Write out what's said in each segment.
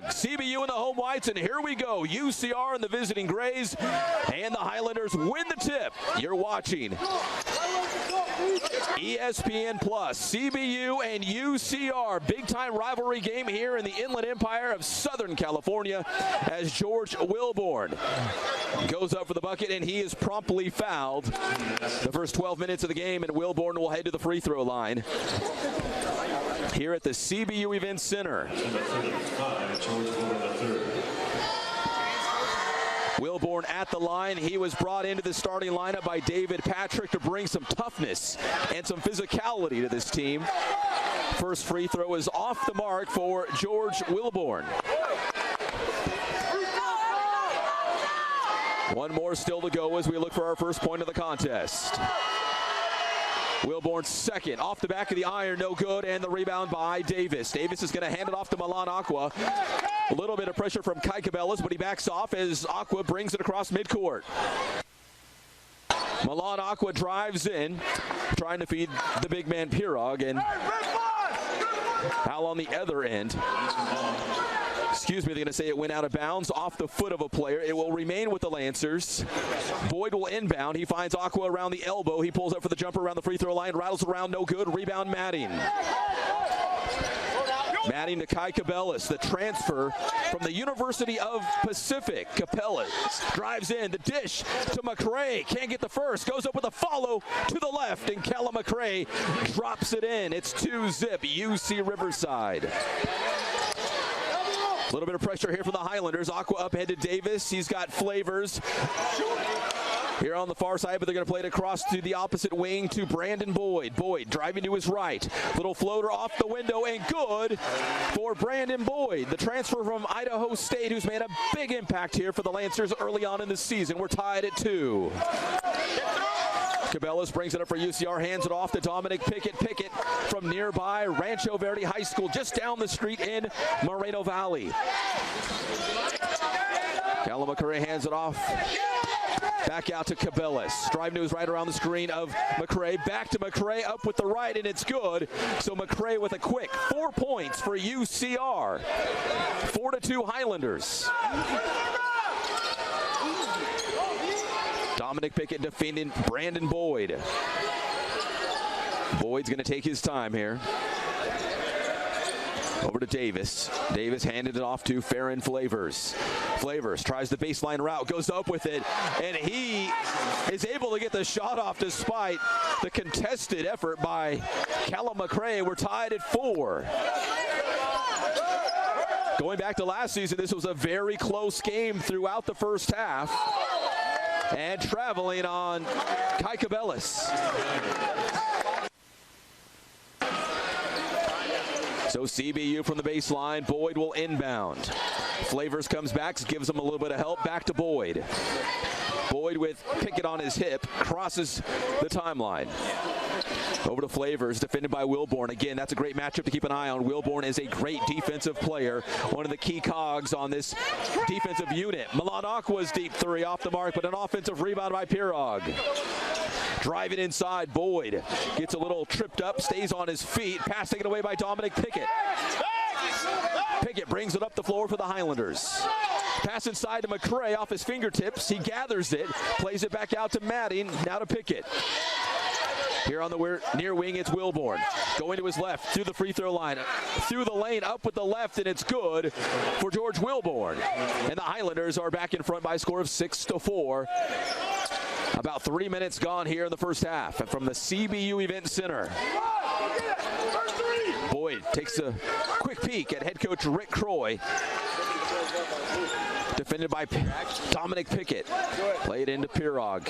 CBU in the home whites, and here we go. UCR and the visiting Grays, and the Highlanders win the tip. You're watching ESPN Plus, CBU and UCR. Big-time rivalry game here in the Inland Empire of Southern California as George Wilborn goes up for the bucket, and he is promptly fouled. The first 12 minutes of the game, and Wilborn will head to the free throw line here at the CBU Event Center. Wilborn at the line. He was brought into the starting lineup by David Patrick to bring some toughness and some physicality to this team. First free throw is off the mark for George Wilborn. One more still to go as we look for our first point of the contest. Wilborn's second, off the back of the iron, no good, and the rebound by Davis. Davis is going to hand it off to Milan Aqua. A little bit of pressure from Kai Cabellas, but he backs off as Aqua brings it across midcourt. Milan Aqua drives in, trying to feed the big man Pirog, and Al on the other end. Excuse me, they're going to say it went out of bounds off the foot of a player. It will remain with the Lancers. Boyd will inbound. He finds Aqua around the elbow. He pulls up for the jumper around the free throw line, rattles around, no good. Rebound Madding. Madding to Kai Cabellas, the transfer from the University of Pacific. Cabellas drives in, the dish to McRae. Can't get the first, goes up with a follow to the left, and Callum McRae drops it in. It's 2-zip, UC Riverside. A little bit of pressure here from the Highlanders. Aqua up ahead to Davis. He's got Flavors here on the far side, but they're going to play it across to the opposite wing to Brandon Boyd. Boyd driving to his right. Little floater off the window, and good for Brandon Boyd, the transfer from Idaho State, who's made a big impact here for the Lancers early on in the season. We're tied at 2. Cabellas brings it up for UCR, hands it off to Dominic Pickett. Pickett from nearby Rancho Verde High School, just down the street in Moreno Valley. Callum McRae hands it off. Back out to Cabellas. Driving to his right around the screen of McRae. Back to McRae, up with the right, and it's good. So McRae with a quick 4 points for UCR. 4-2 Highlanders. Dominic Pickett defending Brandon Boyd. Boyd's going to take his time here. Over to Davis. Davis handed it off to Farron Flavors. Flavors tries the baseline route, goes up with it, and he is able to get the shot off despite the contested effort by Callum McRae. We're tied at 4. Going back to last season, this was a very close game throughout the first half. And traveling on Kai Cabellas. So CBU from the baseline. Boyd will inbound. Flavors comes back, gives him a little bit of help. Back to Boyd. Boyd with Pickett on his hip, crosses the timeline. Over to Flavors, defended by Wilborn. Again, that's a great matchup to keep an eye on. Wilborn is a great defensive player, one of the key cogs on this defensive unit. Milan Aqua's deep three off the mark, but an offensive rebound by Pirog. Driving inside, Boyd gets a little tripped up, stays on his feet. Pass taken away by Dominic Pickett. Pickett brings it up the floor for the Highlanders. Pass inside to McRae off his fingertips. He gathers it, plays it back out to Madding, now to Pickett. Here on the near wing, it's Wilborn. Going to his left, through the free throw line, through the lane, up with the left, and it's good for George Wilborn. And the Highlanders are back in front by a score of 6-4. About 3 minutes gone here in the first half. And from the CBU Event Center, Boyd takes a quick peek at head coach Rick Croy. Defended by Dominic Pickett. Played into Pirog.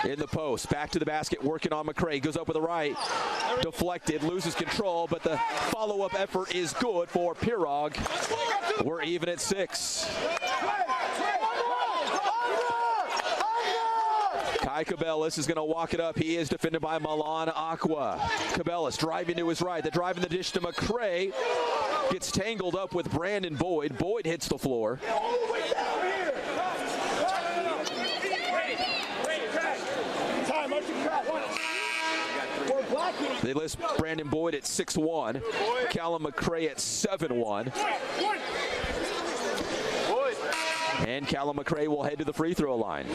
In the post. Back to the basket. Working on McRae. Goes up with the right. Deflected. Loses control. But the follow-up effort is good for Pirog. We're even at 6. Kai Cabellas is going to walk it up. He is defended by Milan Aqua. Cabellas driving to his right. The drive in the dish to McRae. Gets tangled up with Brandon Boyd. Boyd hits the floor. They list Brandon Boyd at 6'1", Callum McRae at 7'1". And Callum McRae will head to the free throw line.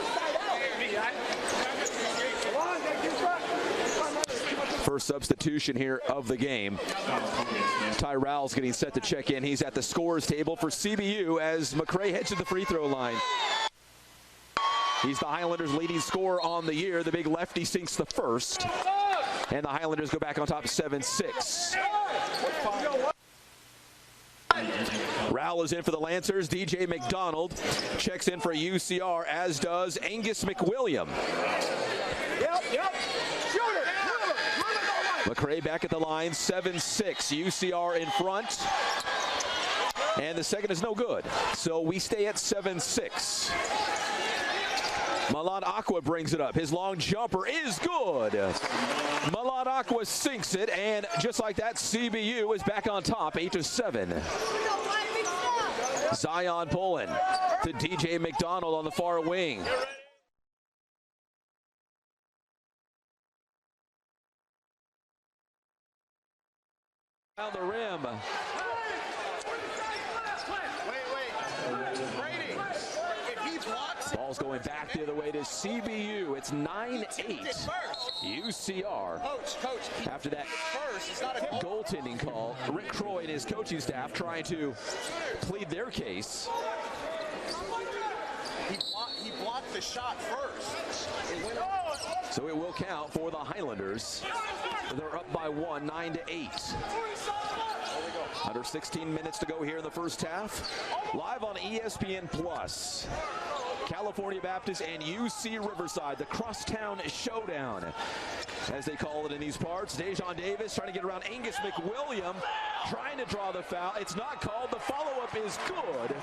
First substitution here of the game. Tyrell's getting set to check in. He's at the scorer's table for CBU as McRae heads to the free throw line. He's the Highlanders' leading scorer on the year. The big lefty sinks the first. And the Highlanders go back on top 7-6. Rowell is in for the Lancers. DJ McDonald checks in for UCR, as does Angus McWilliam. McRae back at the line, 7-6. UCR in front. And the second is no good. So we stay at 7-6. Milan Aqua brings it up. His long jumper is good. Milan Aqua sinks it, and just like that, CBU is back on top, 8-7. Zion Pullen to DJ McDonald on the far wing. Down the rim. Ball's going back the other way to CBU. It's 9-8. UCR. After that goaltending call, Rick Croy and his coaching staff trying to plead their case. He blocked the shot first. So it will count for the Highlanders. They're up by 1, 9-8. Under 16 minutes to go here in the first half. Live on ESPN Plus. California Baptist and UC Riverside, the crosstown showdown, as they call it in these parts. Dejon Davis trying to get around Angus McWilliam, trying to draw the foul. It's not called. The follow-up is good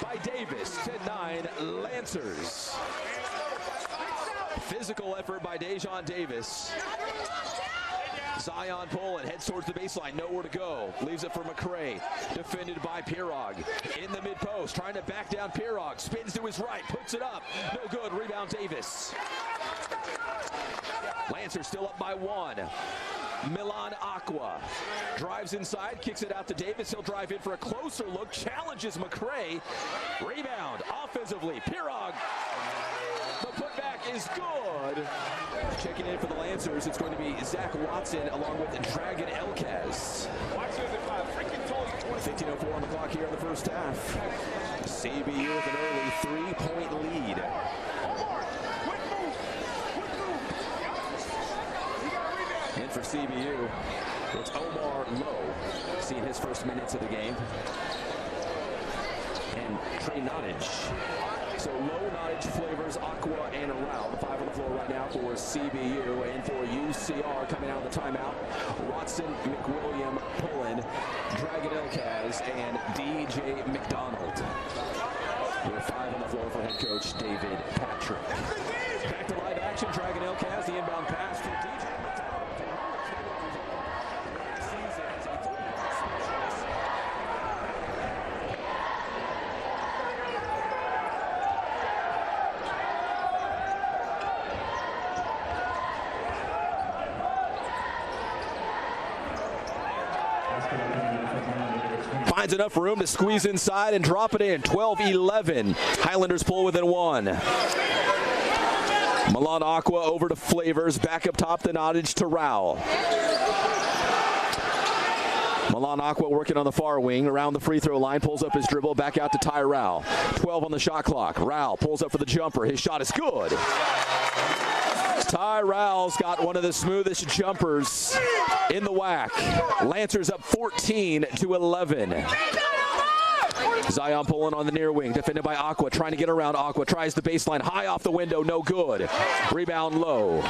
by Davis. 10-9 Lancers. Physical effort by Dejon Davis. Zion Pullen heads towards the baseline, nowhere to go. Leaves it for McRae, defended by Pirog. In the mid-post, trying to back down Pirog. Spins to his right, puts it up. No good, rebound Davis. Lancers still up by 1. Milan Aqua drives inside, kicks it out to Davis. He'll drive in for a closer look, challenges McRae. Rebound offensively, Pirog. The putback is good. Checking in for the Lancers, it's going to be Zach Watson along with Dragon Elkaz. 15:04 on the clock here in the first half. CBU with an early 3-point lead. And for CBU, it's Omar Lowe, seeing his first minutes of the game. And Trey Nottage. So Low, Nottage, Flavors, Aqua, and Rao. The 5 on the floor right now for CBU. And for UCR coming out of the timeout, Watson, McWilliam, Pullen, Dragon Elkaz, and DJ McDonald. With 5 on the floor for head coach David Patrick. Back to live action, Dragon Elkaz, the inbound pass for DJ McDonald. Finds enough room to squeeze inside and drop it in. 12-11. Highlanders pull within 1. Milan Aqua over to Flavors. Back up top, the Nottage to Rao. Milan Aqua working on the far wing. Around the free throw line. Pulls up his dribble. Back out to Ty Rao. 12 on the shot clock. Rao pulls up for the jumper. His shot is good. Ty Rao's got one of the smoothest jumpers in the WAC. Lancers up 14-11. Zion Pullen on the near wing, defended by Aqua, trying to get around Aqua. Tries the baseline, high off the window, no good. Rebound Low.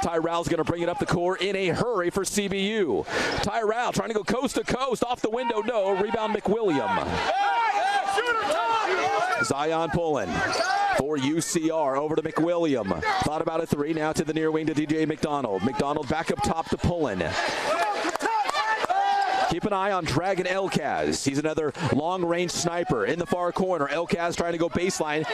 Tyrell's going to bring it up the court in a hurry for CBU. Tyrell trying to go coast to coast, off the window, no. Rebound McWilliam. Zion Pullen for UCR, over to McWilliam. Thought about a 3, now to the near wing to DJ McDonald. McDonald back up top to Pullen. Keep an eye on Dragon Elkaz. He's another long-range sniper in the far corner. Elkaz trying to go baseline.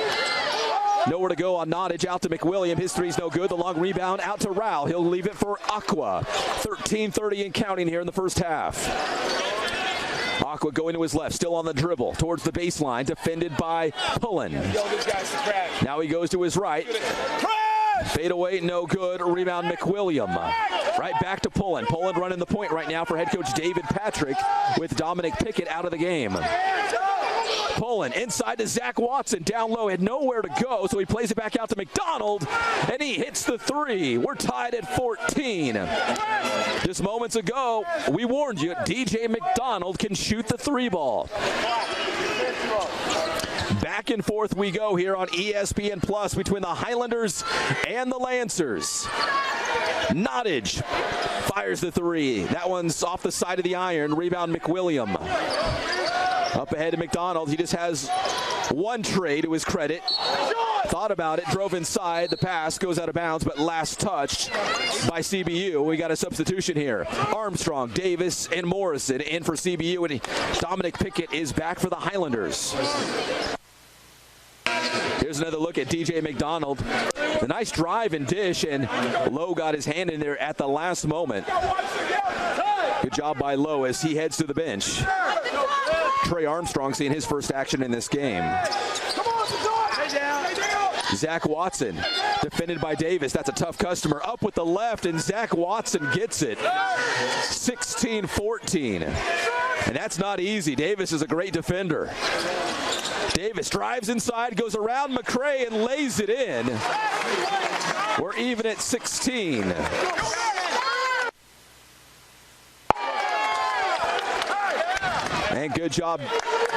Nowhere to go on Nottage, out to McWilliam. His three's no good. The long rebound out to Rao. He'll leave it for Aqua. 13:30 and counting here in the first half. Aqua going to his left, still on the dribble, towards the baseline, defended by Pullen. Now he goes to his right. Fade away, no good. Rebound, McWilliam. Right back to Pullen. Pullen running the point right now for head coach David Patrick with Dominic Pickett out of the game. Pullen inside to Zach Watson, down low, had nowhere to go, so he plays it back out to McDonald, and he hits the three. We're tied at 14. Just moments ago, we warned you, DJ McDonald can shoot the three ball. Back and forth we go here on ESPN Plus between the Highlanders and the Lancers. Nottage fires the three. That one's off the side of the iron. Rebound, McWilliam. Up ahead to McDonald. He just has one tray to his credit. Thought about it, drove inside. The pass goes out of bounds, but last touched by CBU. We got a substitution here. Armstrong, Davis, and Morrison in for CBU, and Dominic Pickett is back for the Highlanders. Here's another look at DJ McDonald. A nice drive and dish, and Lowe got his hand in there at the last moment. Good job by Lowe as he heads to the bench. Trey Armstrong seeing his first action in this game. Zach Watson, defended by Davis. That's a tough customer. Up with the left, and Zach Watson gets it. 16-14. And that's not easy. Davis is a great defender. Davis drives inside, goes around McCray, and lays it in. We're even at 16. And good job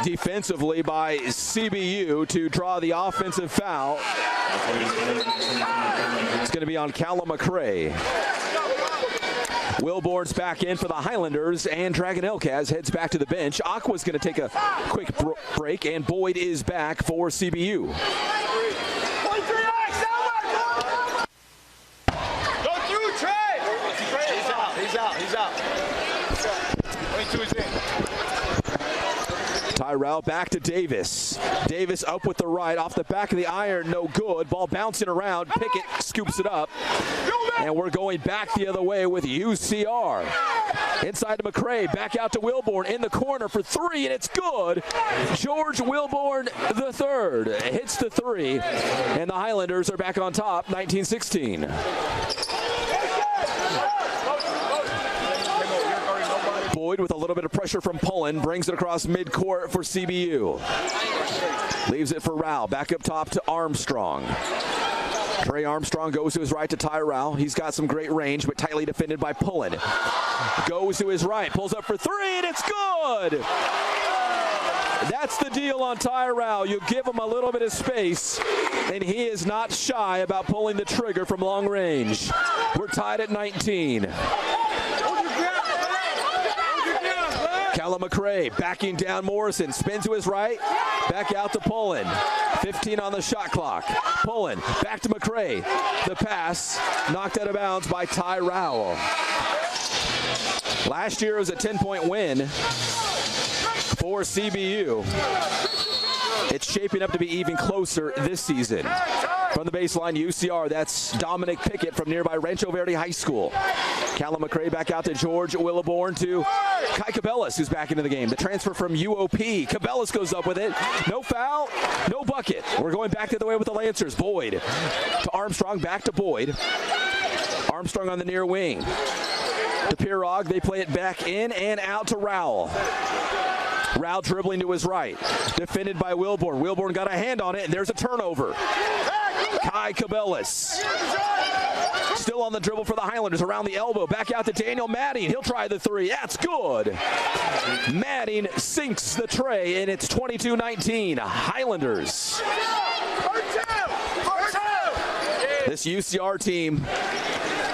defensively by CBU to draw the offensive foul. It's going to be on Callum McCray. Wilborn's back in for the Highlanders, and Dragon Elkaz heads back to the bench. Aqua's going to take a quick break, and Boyd is back for CBU. Go through, Trey! He's out. 22 is in. Tyrell back to Davis. Davis up with the right, off the back of the iron, no good. Ball bouncing around. Pickett scoops it up. And we're going back the other way with UCR. Inside to McCray, back out to Wilborn in the corner for three, and it's good. George Wilborn III hits the three, and the Highlanders are back on top, 19-16. Boyd with a little bit of pressure from Pullen, brings it across midcourt for CBU. Leaves it for Rao, back up top to Armstrong. Trey Armstrong goes to his right to Tyrell. He's got some great range, but tightly defended by Pullen. Goes to his right, pulls up for three, and it's good! That's the deal on Tyrell. You give him a little bit of space, and he is not shy about pulling the trigger from long range. We're tied at 19. Callum McCray backing down Morrison, spin to his right, back out to Pullen. 15 on the shot clock. Pullen back to McCray. The pass knocked out of bounds by Ty Rowell. Last year it was a 10-point win for CBU. It's shaping up to be even closer this season. From the baseline, UCR, that's Dominic Pickett from nearby Rancho Verde High School. Callum McCray back out to George Wilborn to Kai Cabellas, who's back into the game. The transfer from UOP. Cabellas goes up with it. No foul, no bucket. We're going back the other way with the Lancers. Boyd to Armstrong, back to Boyd. Armstrong on the near wing. To Pirog, they play it back in and out to Rowell. Rowell dribbling to his right. Defended by Wilborn. Wilborn got a hand on it, and there's a turnover. Kai Cabellas. Still on the dribble for the Highlanders, around the elbow. Back out to Daniel Madding. He'll try the three. That's good. Madding sinks the tray, and it's 22-19. Highlanders. This UCR team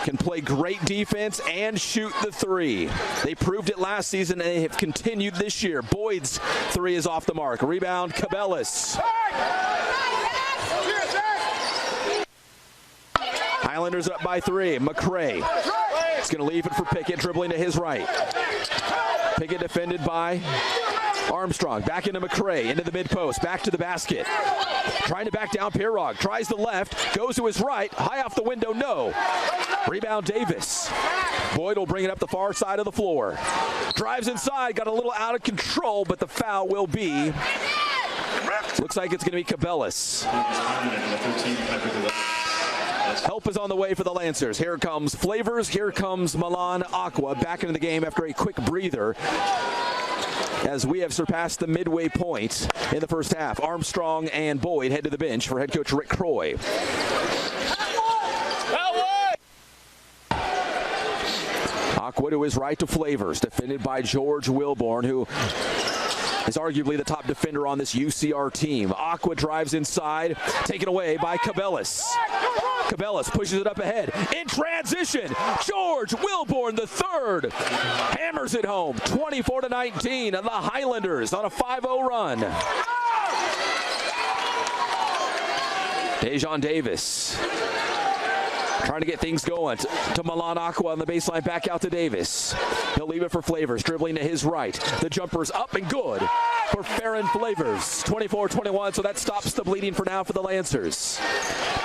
can play great defense and shoot the three. They proved it last season, and they have continued this year. Boyd's three is off the mark. Rebound, Cabellas. Highlanders up by three. McCray is going to leave it for Pickett, dribbling to his right. Pickett defended by Armstrong back into McCray, into the mid-post, back to the basket. Trying to back down Pirog, tries the left, goes to his right, high off the window, no. Rebound Davis. Boyd will bring it up the far side of the floor. Drives inside, got a little out of control, but the foul will be, looks like it's going to be Cabellis. Help is on the way for the Lancers. Here comes Flavors, here comes Milan Aqua back into the game after a quick breather, as we have surpassed the midway point in the first half. Armstrong and Boyd head to the bench for head coach Rick Croy. Aqua to his right to Flavors, defended by George Wilborn, who is arguably the top defender on this UCR team. Aqua drives inside, taken away by Cabellis. Cabellis pushes it up ahead. In transition, George Wilborn the third hammers it home. 24-19, and the Highlanders on a 5-0 run. Dejon Davis trying to get things going to Milan Aqua on the baseline, back out to Davis. He'll leave it for Flavors, dribbling to his right. The jumper's up and good for Farron Flavors. 24-21, so that stops the bleeding for now for the Lancers.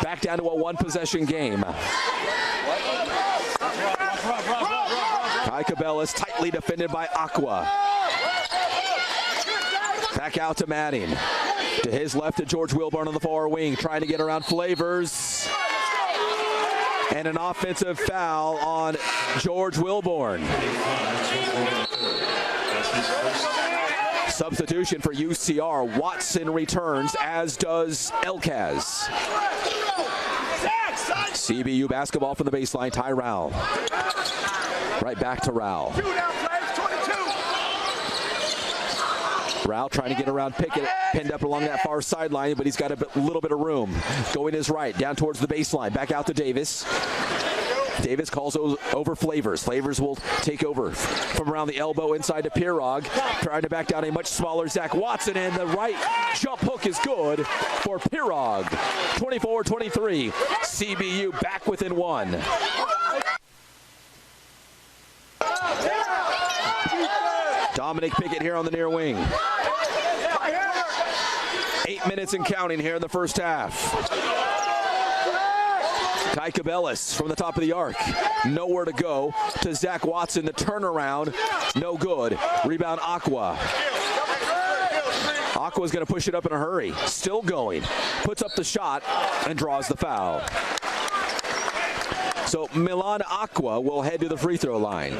Back down to a one-possession game. Kai Cabellis tightly defended by Aqua. Back out to Manning. To his left to George Wilborn on the far wing, trying to get around Flavors. And an offensive foul on George Wilborn. Substitution for UCR. Watson returns, as does Elkaz. CBU basketball from the baseline. Ty Rowell. Right back to Rowell. Rowell trying to get around Pickett, pinned up along that far sideline, but he's got a little bit of room. Going his right, down towards the baseline. Back out to Davis. Davis calls over Flavors. Flavors will take over from around the elbow inside to Pirog. Trying to back down a much smaller Zach Watson, and the right jump hook is good for Pirog. 24-23. CBU back within one. Dominic Pickett here on the near wing. 8 minutes and counting here in the first half. Kai Cabellis from the top of the arc. Nowhere to go to Zach Watson. The turnaround, no good. Rebound Aqua. Aqua's going to push it up in a hurry. Still going. Puts up the shot and draws the foul. So Milan Aqua will head to the free throw line.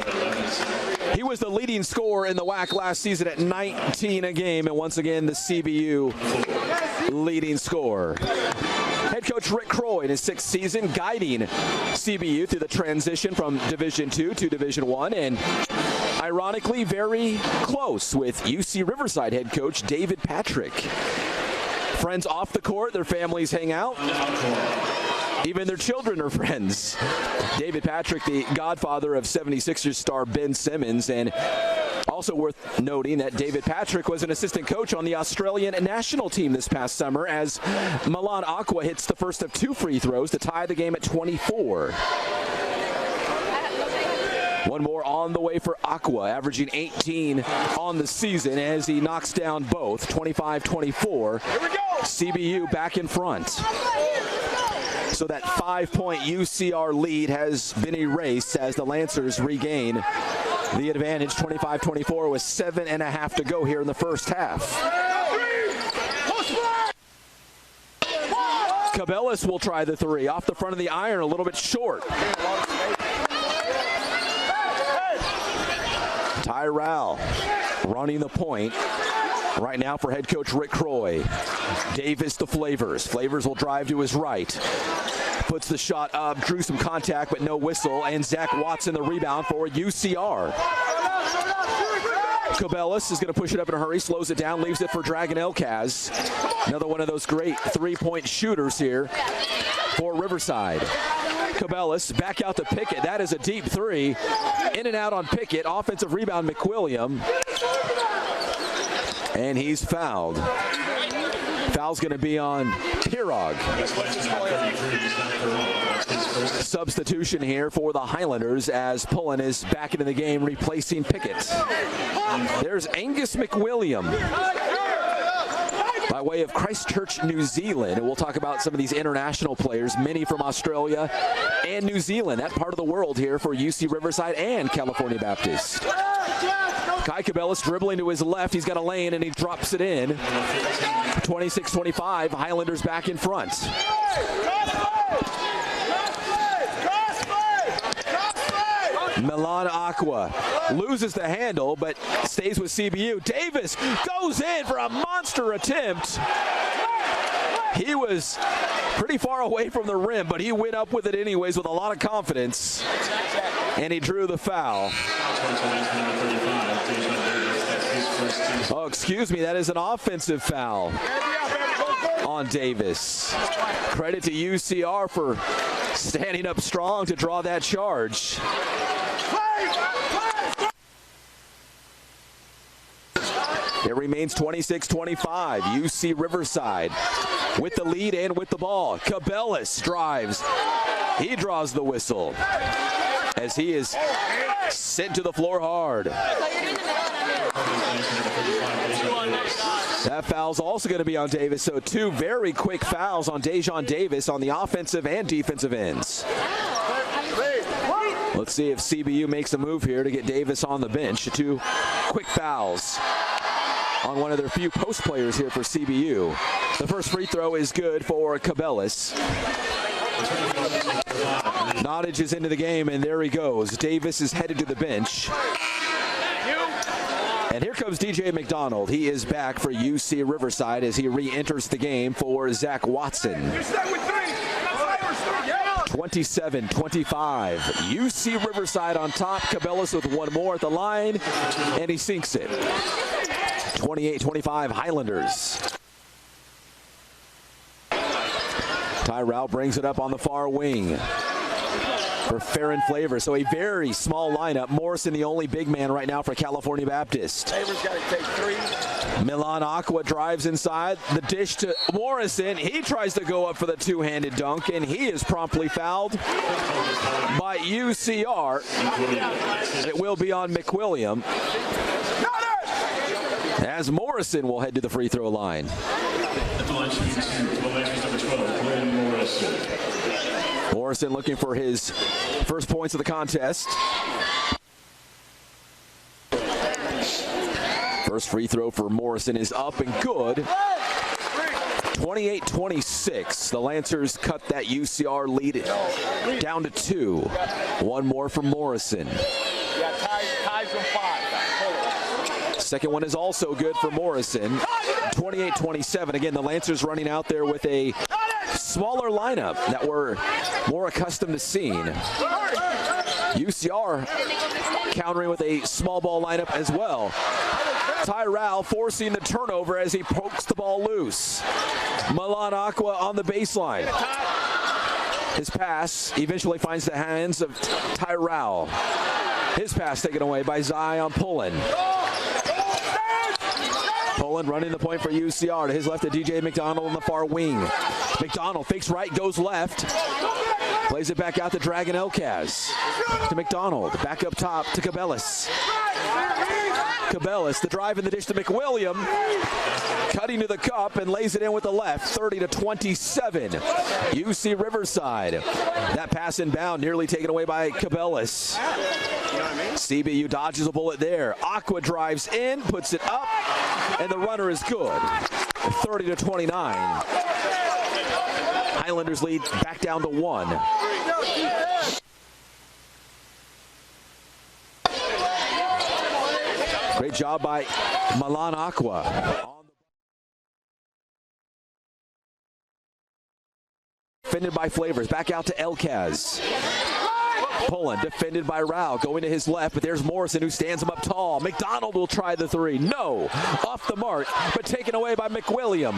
He was the leading scorer in the WAC last season at 19 a game, and once again the CBU leading scorer. Head coach Rick Croy in his 6th season, guiding CBU through the transition from Division II to Division I, and ironically very close with UC Riverside head coach David Patrick. Friends off the court, their families hang out. Even their children are friends. David Patrick, the godfather of 76ers star Ben Simmons, and also worth noting that David Patrick was an assistant coach on the Australian national team this past summer, as Milan Aqua hits the first of 2 free throws to tie the game at 24. One more on the way for Aqua, averaging 18 on the season as he knocks down both. 25-24. CBU back in front. So that 5-point UCR lead has been erased as the Lancers regain the advantage. 25-24 with 7.5 to go here in the first half. Cabellis will try the three. Off the front of the iron, a little bit short. Ty Rowell running the point right now for head coach Rick Croy. Davis to Flavors. Flavors will drive to his right. Puts the shot up, drew some contact, but no whistle. And Zach Watson the rebound for UCR. Cabellis is going to push it up in a hurry, slows it down, leaves it for Dragon Elkaz. Another one of those great three-point shooters here for Riverside. Cabellis back out to Pickett. That is a deep three. In and out on Pickett. Offensive rebound, McWilliam. And he's fouled. Foul's going to be on Pirog. Substitution here for the Highlanders as Pullen is back into the game, replacing Pickett. There's Angus McWilliam by way of Christchurch, New Zealand. And we'll talk about some of these international players, many from Australia and New Zealand, that part of the world here for UC Riverside and California Baptist. Kai Cabellis dribbling to his left. He's got a lane and he drops it in. 26-25, Highlanders back in front. Milan Aqua loses the handle but stays with CBU. Davis goes in for a monster attempt. He was pretty far away from the rim, but he went up with it anyways with a lot of confidence, and he drew the foul. Oh, excuse me, that is an offensive foul on Davis. Credit to UCR for standing up strong to draw that charge. It remains 26-25. UC Riverside with the lead and with the ball. Cabellis drives. He draws the whistle as he is sent to the floor hard. That foul's also going to be on Davis, so two very quick fouls on Dejon Davis on the offensive and defensive ends. Let's see if CBU makes a move here to get Davis on the bench. Two quick fouls on one of their few post players here for CBU. The first free throw is good for Cabellis. Nottage is into the game, and there he goes. Davis is headed to the bench. And here comes DJ McDonald. He is back for UC Riverside as he re-enters the game for Zach Watson. 27-25. UC Riverside on top. Cabellis with one more at the line, and he sinks it. 28-25 Highlanders. Tyrell brings it up on the far wing for Farron Flavor. So a very small lineup. Morrison, the only big man right now for California Baptist. Flavor's got to take three. Milan Aqua drives inside. The dish to Morrison. He tries to go up for the two-handed dunk, and he is promptly fouled by UCR. It will be on McWilliam, as Morrison will head to the free throw line. Morrison looking for his first points of the contest. First free throw for Morrison is up and good. 28-26. The Lancers cut that UCR lead down to 2. One more for Morrison. Second one is also good for Morrison. 28-27. Again, the Lancers running out there with a smaller lineup that we're more accustomed to seeing. UCR countering with a small ball lineup as well. Tyrell forcing the turnover as he pokes the ball loose. Milan Aqua on the baseline. His pass eventually finds the hands of Tyrell. His pass taken away by Zion Pullen. Pullen running the point for UCR. To his left, to DJ McDonald on the far wing. McDonald fakes right, goes left. Plays it back out to Dragon Elkaz. To McDonald. Back up top to Cabellis. Cabellis, the drive and the dish to McWilliam. Cutting to the cup and lays it in with the left. 30-27. UC Riverside. That pass inbound nearly taken away by Cabellis. CBU dodges a bullet there. Aqua drives in, puts it up, and the runner is good. 30-29. Highlanders lead back down to 1. Great job by Milan Aqua. Defended by Flavors. Back out to Elkaz. Pullen defended by Rao, going to his left, but there's Morrison who stands him up tall. McDonald will try the three. No, off the mark, but taken away by McWilliam.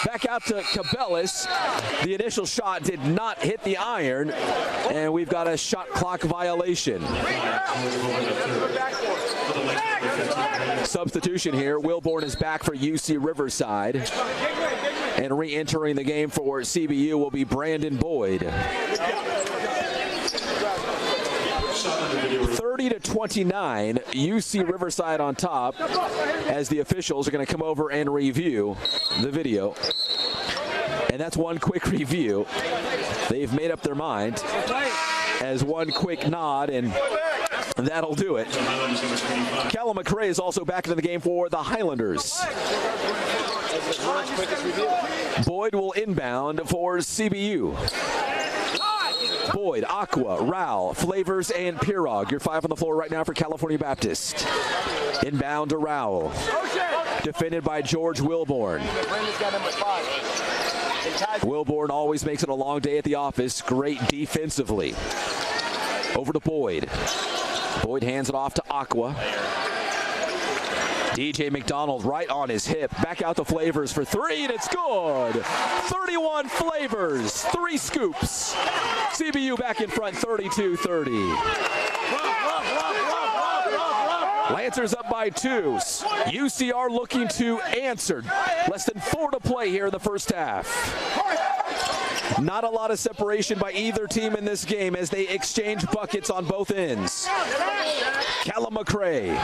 Back out to Cabellis. The initial shot did not hit the iron, and we've got a shot clock violation. Substitution here. Wilborn is back for UC Riverside. And re-entering the game for CBU will be Brandon Boyd. 30-29, UC Riverside on top, as the officials are going to come over and review the video. And that's one quick review. They've made up their mind as one quick nod, and that'll do it. Callum McRae is also back into the game for the Highlanders. Boyd will inbound for CBU. Boyd, Aqua, Rao, Flavors, and Pirog. Your 5 on the floor right now for California Baptist. Inbound to Rao. Defended by George Wilborn. Wilborn always makes it a long day at the office. Great defensively. Over to Boyd. Boyd hands it off to Aqua. DJ McDonald right on his hip. Back out to Flavors for 3, and it's good. 31 Flavors, 3 scoops. CBU back in front, 32-30. Lancers up by 2. UCR looking to answer. Less than 4 to play here in the first half. Not a lot of separation by either team in this game as they exchange buckets on both ends. Callum McRae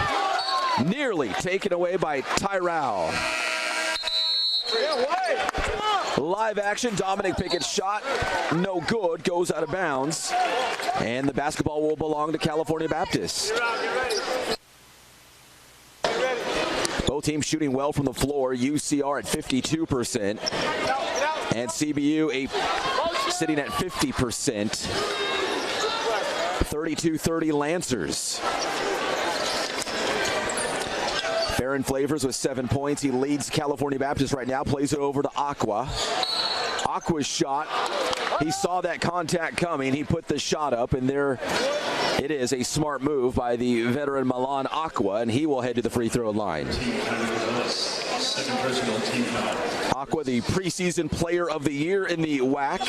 nearly taken away by Tyrell. Live action, Dominic Pickett's shot, no good, goes out of bounds. And the basketball will belong to California Baptist. Both teams shooting well from the floor. UCR at 52%. And CBU sitting at 50%. 32-30 Lancers. Farron Flavors with 7 points. He leads California Baptist right now. Plays it over to Aqua. Aqua's shot. He saw that contact coming. He put the shot up, and there it is. A smart move by the veteran Milan Aqua, and he will head to the free throw line. Aqua, the preseason player of the year in the WAC.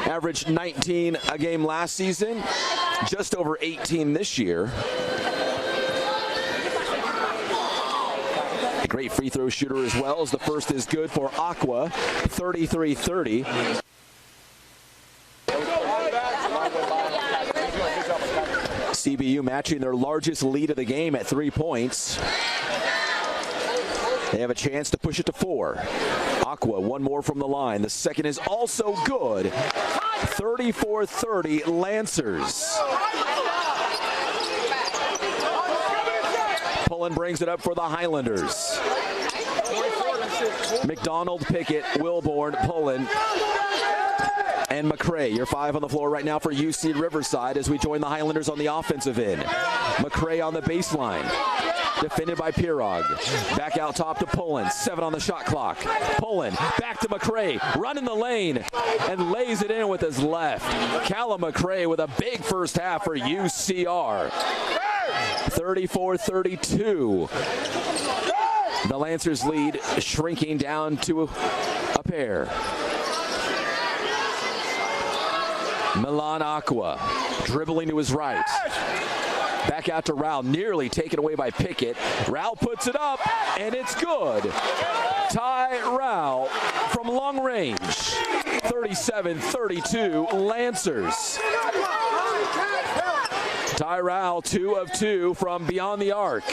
Averaged 19 a game last season. Just over 18 this year. A great free throw shooter as well, as the first is good for Aqua. 33-30. CBU matching their largest lead of the game at 3 points. They have a chance to push it to 4. Aqua, one more from the line. The second is also good. 34-30 Lancers. Pullen brings it up for the Highlanders. McDonald, Pickett, Wilborn, Pullen, and McRae. Your 5 on the floor right now for UC Riverside as we join the Highlanders on the offensive end. McRae on the baseline. Defended by Pirog. Back out top to Pullen. 7 on the shot clock. Pullen back to McRae. Running the lane and lays it in with his left. Callum McRae with a big first half for UCR. 34-32. The Lancers lead shrinking down to a pair. Milan Aqua dribbling to his right. Back out to Rao, nearly taken away by Pickett. Rao puts it up, and it's good. Ty Rao from long range. 37-32 Lancers. Ty Rao, 2 of 2 from beyond the arc.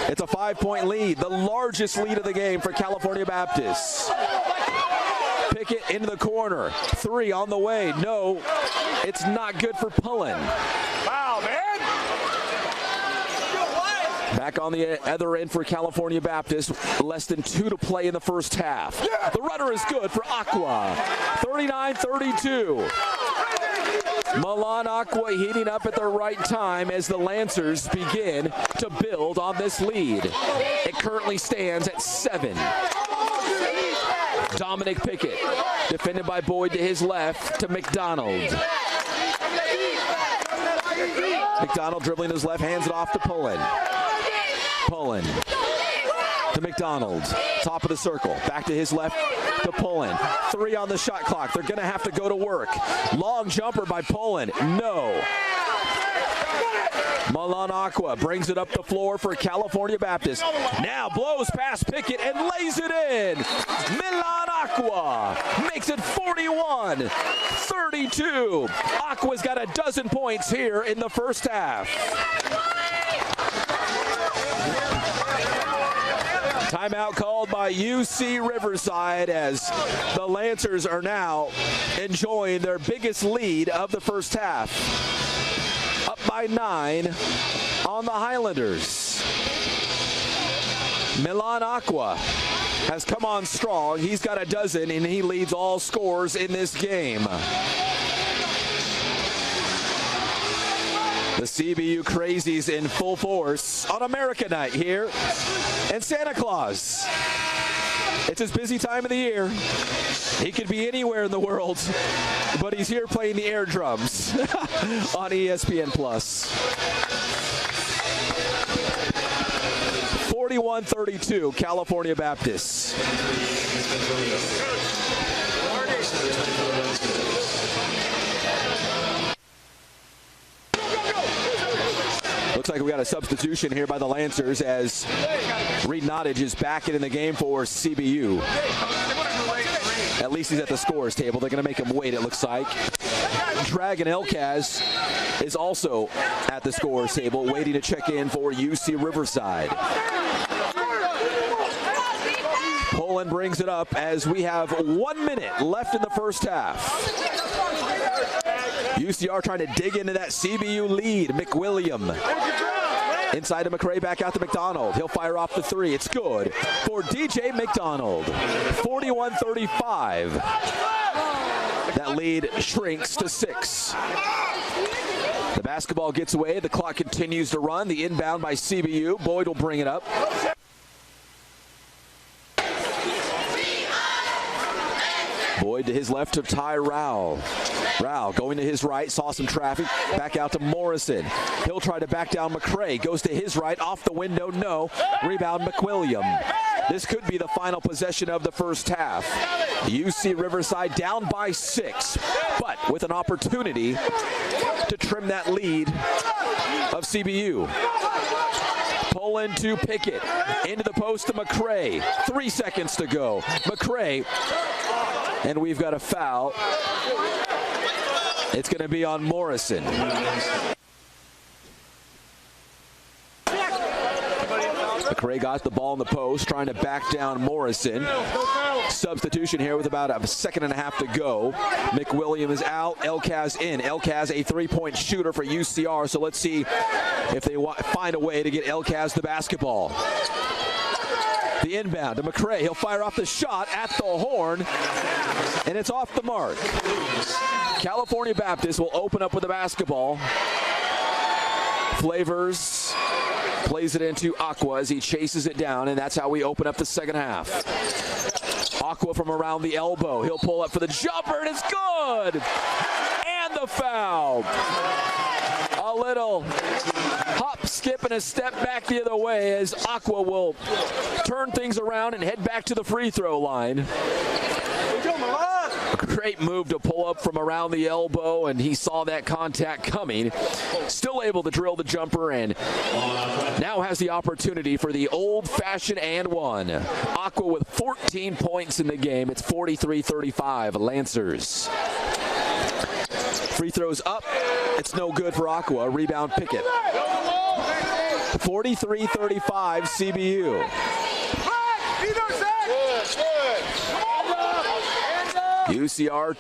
It's a 5-point lead, the largest lead of the game for California Baptist. Pickett into the corner. 3 on the way. No, it's not good for Pullen. Wow, man. Back on the other end for California Baptist. Less than 2 to play in the first half. The runner is good for Aqua. 39-32. Milan Aqua heating up at the right time as the Lancers begin to build on this lead. It currently stands at 7. Dominic Pickett, defended by Boyd to his left to McDonald. McDonald dribbling his left, hands it off to Pullen. Pullen to McDonald, top of the circle, back to his left to Pullen. 3 on the shot clock. They're going to have to go to work. Long jumper by Pullen. No. Milan Aqua brings it up the floor for California Baptist. Now blows past Pickett and lays it in. Milan Aqua makes it 41-32. Aqua's got a dozen points here in the first half. Timeout called by UC Riverside as the Lancers are now enjoying their biggest lead of the first half. Up by 9 on the Highlanders. Milan Aqua has come on strong. He's got a dozen and he leads all scorers in this game. The CBU Crazies in full force on America Night here in Santa Claus. It's his busy time of the year. He could be anywhere in the world, but he's here playing the air drums on ESPN+. 41-32, California Baptist. Looks like we got a substitution here by the Lancers as Reed Nottage is back in the game for CBU. At least he's at the scorers table. They're going to make him wait, it looks like. Dragon Elkaz is also at the scorers table, waiting to check in for UC Riverside. Poland brings it up as we have 1 minute left in the first half. UCR trying to dig into that CBU lead. McWilliam inside to McRae, back out to McDonald. He'll fire off the three. It's good for DJ McDonald. 41-35. That lead shrinks to 6. The basketball gets away. The clock continues to run. The inbound by CBU. Boyd will bring it up. Boyd to his left to Ty Rowell. Rowell going to his right, saw some traffic, back out to Morrison. He'll try to back down McRae, goes to his right, off the window, no. Rebound McWilliam. This could be the final possession of the first half. UC Riverside down by 6, but with an opportunity to trim that lead of CBU. Poland to Pickett, into the post to McRae. 3 seconds to go. McRae, and we've got a foul. It's going to be on Morrison. McRae got the ball in the post, trying to back down Morrison. Substitution here with about a second and a half to go. McWilliam is out, Elkaz in. Elkaz a three-point shooter for UCR, so let's see if they find a way to get Elkaz the basketball. The inbound to McRae. He'll fire off the shot at the horn, and it's off the mark. California Baptist will open up with the basketball. Flavors plays it into Aqua as he chases it down, and that's how we open up the second half. Aqua from around the elbow. He'll pull up for the jumper, and it's good! And the foul. A little hop, skip, and a step back the other way as Aqua will turn things around and head back to the free throw line. A great move to pull up from around the elbow, and he saw that contact coming. Still able to drill the jumper, and now has the opportunity for the old-fashioned and one. Aqua with 14 points in the game. It's 43-35, Lancers. Free throws up. It's no good for Aqua. Rebound Pickett. 43-35 CBU. UCR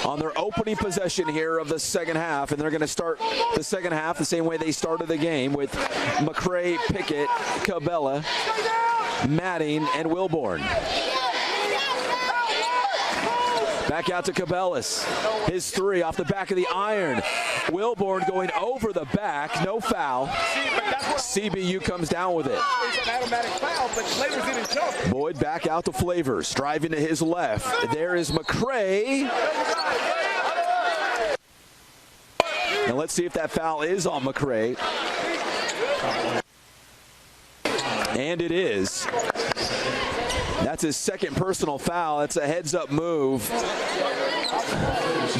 on their opening possession here of the second half, and they're going to start the second half the same way they started the game with McRae, Pickett, Cabela, Matting, and Wilborn. Back out to Cabellas. His three off the back of the iron. Wilborn going over the back. No foul. CBU comes down with it. Boyd back out to Flavors. Driving to his left. There is McRae. And let's see if that foul is on McRae. And it is. That's his second personal foul. It's a heads-up move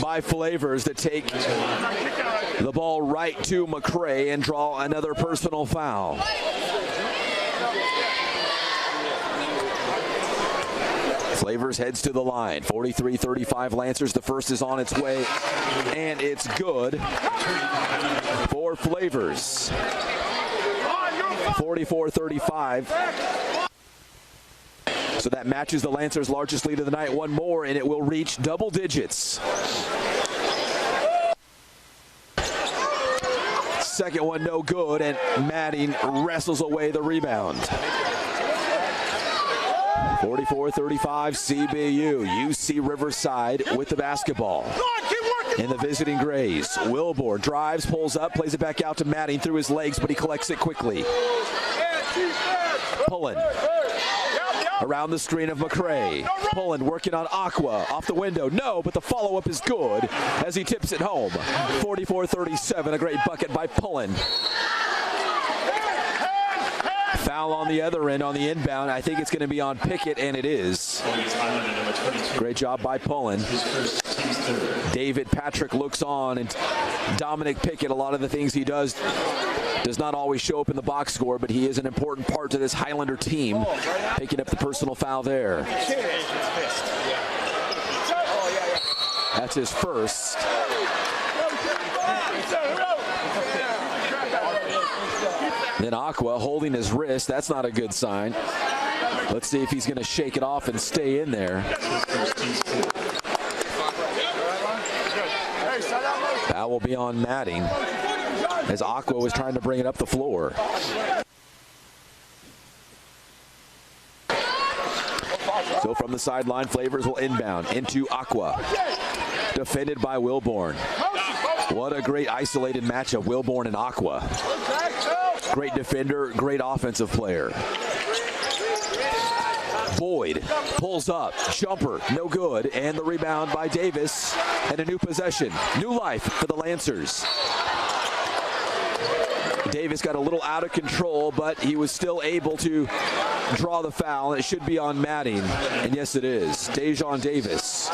by Flavors to take the ball right to McCray and draw another personal foul. Flavors heads to the line. 43-35 Lancers. The first is on its way, and it's good for Flavors. 44-35. So that matches the Lancers' largest lead of the night. One more, and it will reach double digits. Second one no good, and Madding wrestles away the rebound. 44-35 CBU. UC Riverside with the basketball. In the visiting Grays. Wilbur drives, pulls up, plays it back out to Madding through his legs, but he collects it quickly. Pullen. Around the screen of McCray. Pullen working on Aqua. Off the window. No, but the follow-up is good as he tips it home. 44-37. A great bucket by Pullen. Foul on the other end on the inbound. I think it's going to be on Pickett, and it is. Great job by Pullen. David Patrick looks on, and Dominic Pickett, a lot of the things he does not always show up in the box score, but he is an important part to this Highlander team, picking up the personal foul there. That's his first. Then Aqua holding his wrist. That's not a good sign. Let's see if he's going to shake it off and stay in there. That will be on Madding as Aqua was trying to bring it up the floor. So from the sideline, Flavors will inbound into Aqua. Defended by Wilborn. What a great isolated matchup, Wilborn and Aqua. Great defender, great offensive player. Boyd pulls up, jumper, no good, and the rebound by Davis, and a new possession. New life for the Lancers. Davis got a little out of control, but he was still able to draw the foul. It should be on Madding, and yes, it is. Dejon Davis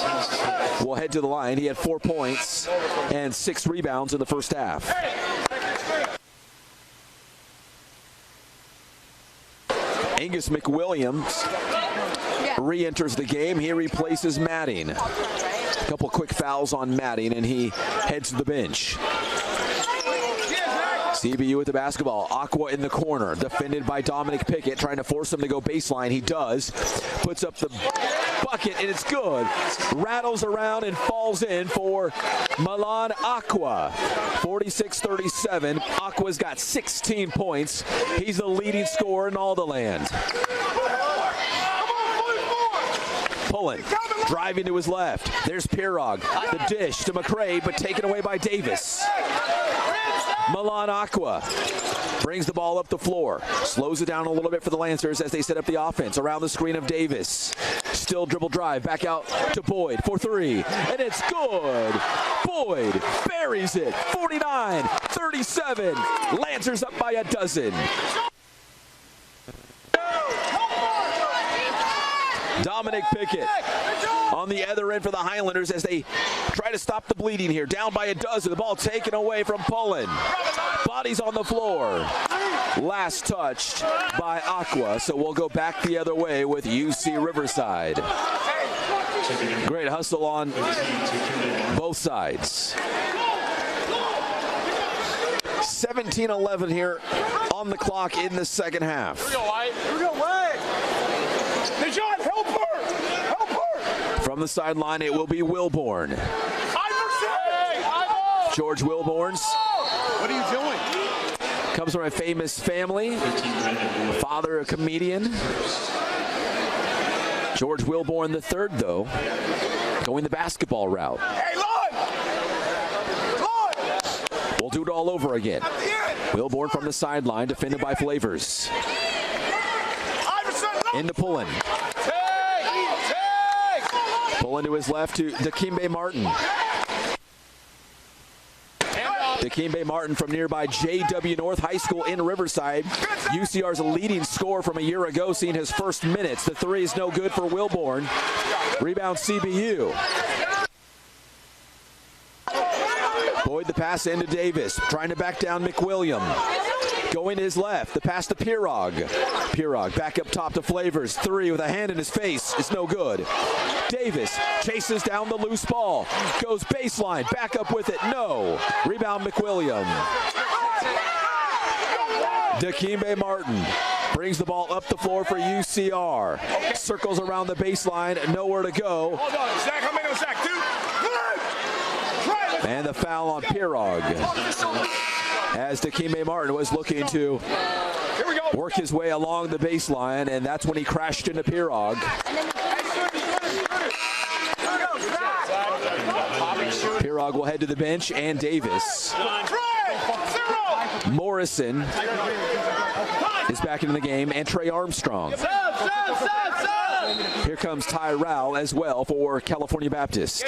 will head to the line. He had 4 points and 6 rebounds in the first half. Angus McWilliams re-enters the game. He replaces Madding. A couple quick fouls on Madding, and he heads to the bench. CBU with the basketball. Aqua in the corner, defended by Dominic Pickett, trying to force him to go baseline. He does. Puts up the bucket, and it's good. Rattles around and falls in for Milan Aqua. 46-37. Aqua's got 16 points. He's the leading scorer in all the land. Pullen, driving to his left. There's Pirog. The dish to McCray, but taken away by Davis. Milan Aqua brings the ball up the floor. Slows it down a little bit for the Lancers as they set up the offense around the screen of Davis. Still dribble drive, back out to Boyd for 3, and it's good. Boyd buries it. 49-37. Lancers up by a dozen. Dominic Pickett on the other end for the Highlanders as they try to stop the bleeding here. Down by a dozen. The ball taken away from Pullen. Bodies on the floor. Last touched by Aqua, so we'll go back the other way with UC Riverside. Great hustle on both sides. 17-11 here on the clock in the second half. Help her! Help her! From the sideline, it will be Wilborn. George Wilborn's. What are you doing? Comes from a famous family. Father, a comedian. George Wilborn III, though, going the basketball route. Hey, Lord! We'll do it all over again. Wilborn from the sideline, defended by Flavors. Into Pullen. Pullen to his left to Dikembe Martin. Dikembe Martin from nearby J.W. North High School in Riverside. UCR's leading scorer from a year ago, seeing his first minutes. The three is no good for Wilborn. Rebound CBU. Boyd the pass into Davis, trying to back down McWilliam. Going to his left, the pass to Pirog. Pirog back up top to Flavors. Three with a hand in his face. It's no good. Davis chases down the loose ball. Goes baseline, back up with it. No. Rebound McWilliam. Dikembe Martin brings the ball up the floor for UCR. Circles around the baseline, nowhere to go. Hold on, Zach, how many on Zach? 2, 1. And the foul on Pirog. As Dikembe Martin was looking to work his way along the baseline, and that's when he crashed into Pirog. Pirog will head to the bench, and Davis. Morrison is back into the game, and Trey Armstrong. Here comes Ty Rowell as well for California Baptist.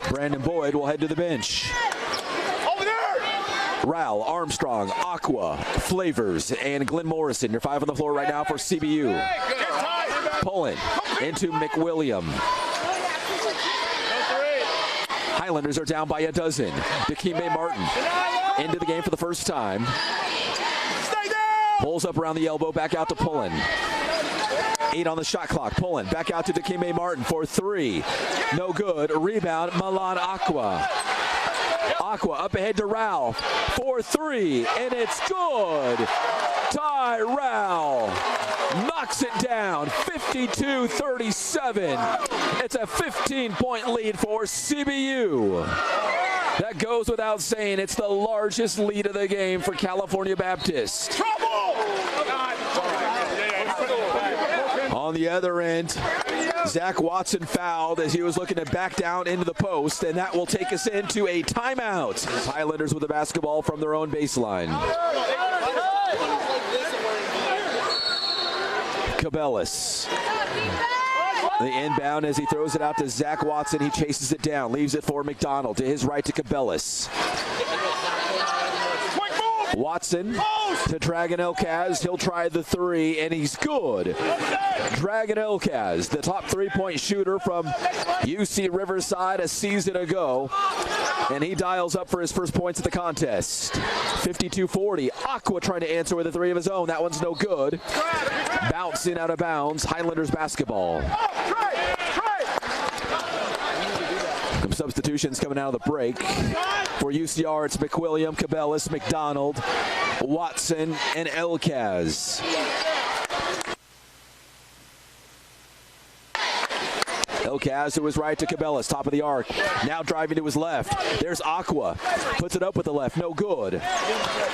Brandon Boyd will head to the bench. Over there! Rowell, Armstrong, Aqua, Flavors, and Glenn Morrison. Your five on the floor right now for CBU. Pulling into McWilliam. Highlanders are down by a dozen. Dikembe Martin into the game for the first time. Pulls up around the elbow, back out to Pullen. 8 on the shot clock. Pullen back out to Dikembe Martin for three. No good. Rebound, Milan Aqua. Aqua up ahead to Rowell for three, and it's good. Ty Rowell knocks it down, 52-37. It's a 15-point lead for CBU. That goes without saying. It's the largest lead of the game for California Baptist. Trouble! On the other end, Zach Watson fouled as he was looking to back down into the post, and that will take us into a timeout. Highlanders with the basketball from their own baseline. Cabellis. The inbound as he throws it out to Zach Watson. He chases it down, leaves it for McDonald. To his right to Cabellis. Watson to Dragon Elkaz. He'll try the three, and he's good. Dragon Elkaz, the top three-point shooter from UC Riverside a season ago, and he dials up for his first points of the contest. 52-40. Aqua trying to answer with a three of his own. That one's no good. Bouncing out of bounds. Highlanders basketball. Some substitutions coming out of the break. For UCR, it's McWilliam, Cabellis, McDonald, Watson, and Elkaz. Elkaz to his right to Cabellis, top of the arc. Now driving to his left. There's Aqua. Puts it up with the left. No good.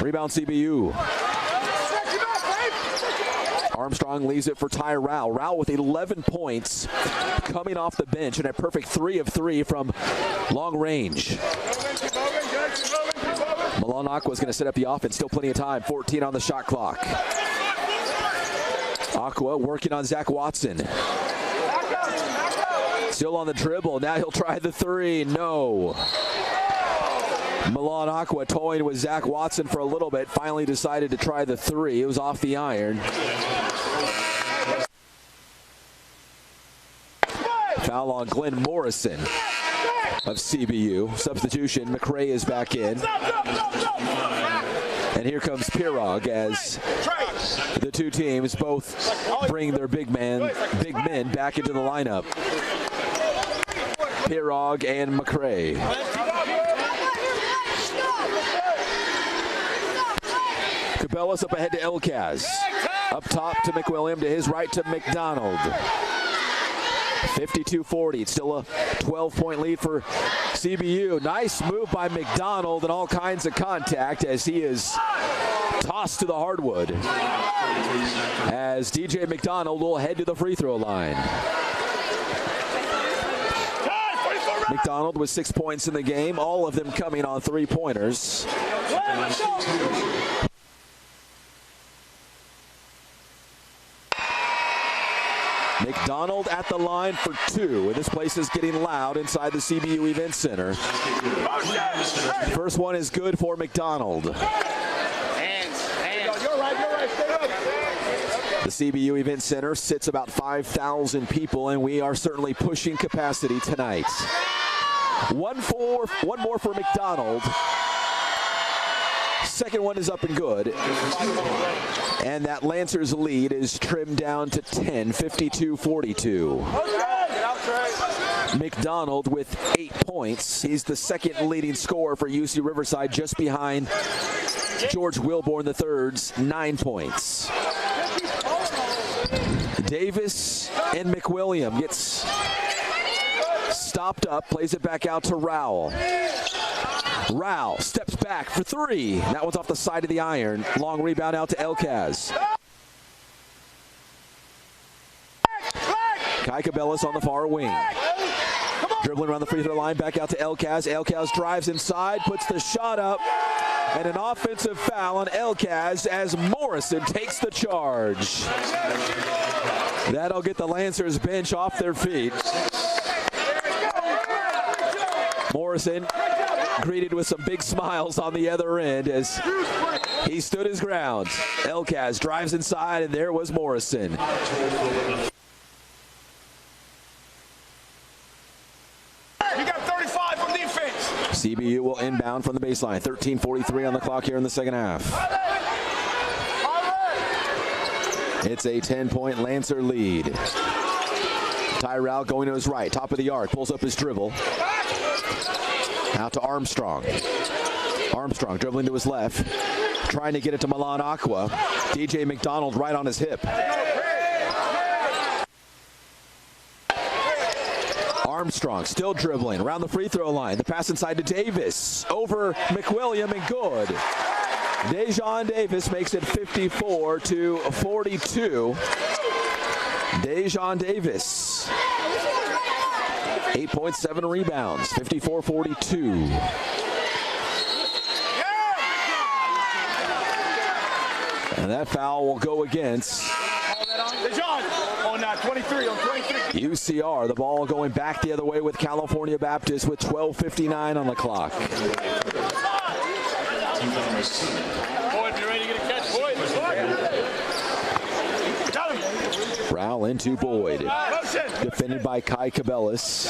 Rebound CBU. Armstrong leaves it for Ty Rowell. Rowell with 11 points coming off the bench and a perfect 3 of 3 from long range. Milan Aqua is going to set up the offense. Still plenty of time. 14 on the shot clock. Aqua working on Zach Watson. Still on the dribble. Now he'll try the three. No. Milan Aqua toying with Zach Watson for a little bit. Finally decided to try the three. It was off the iron. Foul on Glenn Morrison of CBU. Substitution. McRae is back in. And here comes Pirog as the two teams both bring their big men back into the lineup. Pirog and McRae. Cabellis up ahead to Elkaz. Up top to McWilliam, to his right to McDonald. 52-40. It's still a 12-point lead for CBU. Nice move by McDonald and all kinds of contact as he is tossed to the hardwood. As DJ McDonald will head to the free throw line. McDonald with 6 points in the game, all of them coming on three-pointers. McDonald at the line for 2, and this place is getting loud inside the CBU Event Center. First one is good for McDonald. You're right. Stay up. The CBU Event Center sits about 5,000 people, and we are certainly pushing capacity tonight. One more for McDonald. Second one is up and good. And that Lancers lead is trimmed down to 10, 52-42. McDonald with 8 points. He's the second leading scorer for UC Riverside, just behind George Wilborn III's 9 points. Davis and McWilliam gets stopped up, plays it back out to Rowell. Rowell steps back for 3. That one's off the side of the iron. Long rebound out to Elkaz. Kai Cabellas on the far wing. Dribbling around the free throw line, back out to Elkaz. Elkaz drives inside, puts the shot up, and an offensive foul on Elkaz as Morrison takes the charge. That'll get the Lancers bench off their feet. Morrison greeted with some big smiles on the other end as he stood his ground. Elkaz drives inside, and there was Morrison. You got 35 from defense. CBU will inbound from the baseline. 13:43 on the clock here in the second half. It's a 10-point Lancer lead. Tyrell going to his right, top of the arc, pulls up his dribble. Out to Armstrong. Armstrong dribbling to his left, trying to get it to Milan Aqua. DJ McDonald right on his hip. Armstrong still dribbling around the free throw line. The pass inside to Davis. Over McWilliam and good. Dejon Davis makes it 54-42. Dejon Davis. 8.7 rebounds, 54-42. And that foul will go against UCR. The ball going back the other way with California Baptist with 12:59 on the clock. Boyd, be ready to get a catch, Boyd. Rowell into Boyd. Defended by Kai Cabellas.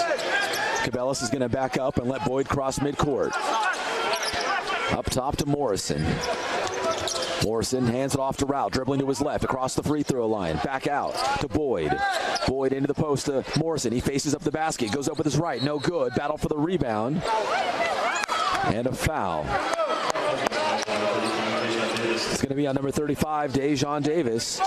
Cabellas is going to back up and let Boyd cross midcourt. Up top to Morrison. Morrison hands it off to Rowell, dribbling to his left across the free throw line. Back out to Boyd. Boyd into the post to Morrison. He faces up the basket, goes up with his right. No good. Battle for the rebound. And a foul. It's going to be on number 35, Dejon Davis.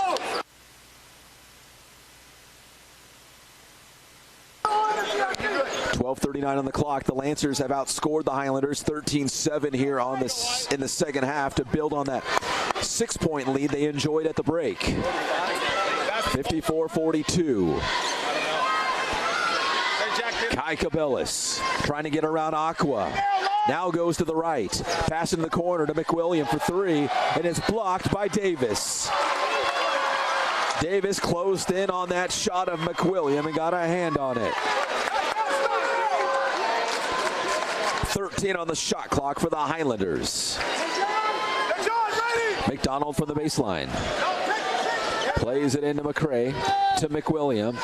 12:39 on the clock. The Lancers have outscored the Highlanders 13-7 here in the second half to build on that 6-point lead they enjoyed at the break. 54-42. Kai Cabellas trying to get around Aqua. Now goes to the right. Pass into the corner to McWilliam for 3, and it's blocked by Davis. Davis closed in on that shot of McWilliam and got a hand on it. 13 on the shot clock for the Highlanders. McDonald from the baseline. Plays it into McCray to McWilliam.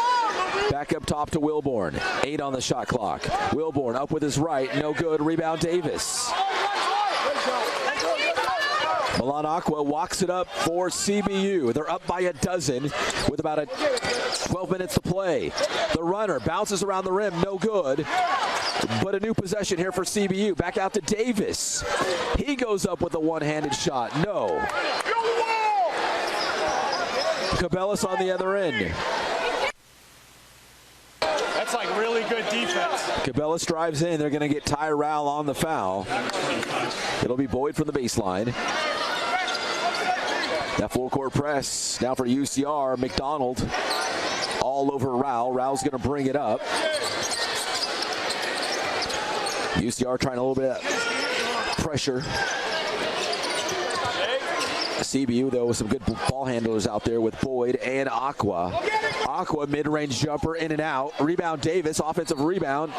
Back up top to Wilborn. 8 on the shot clock. Wilborn up with his right. No good. Rebound Davis. Milan Aqua walks it up for CBU. They're up by a dozen with about 12 minutes to play. The runner bounces around the rim. No good. But a new possession here for CBU. Back out to Davis. He goes up with a one-handed shot. No. Cabellas on the other end. That's like really good defense. Cabellas drives in. They're going to get Tyrell on the foul. It'll be Boyd from the baseline. That full-court press now for UCR. McDonald all over Rowell. Rowell's going to bring it up. UCR trying a little bit of pressure. CBU, though, with some good ball handlers out there with Boyd and Aqua. Aqua, mid-range jumper, in and out. Rebound Davis, offensive rebound.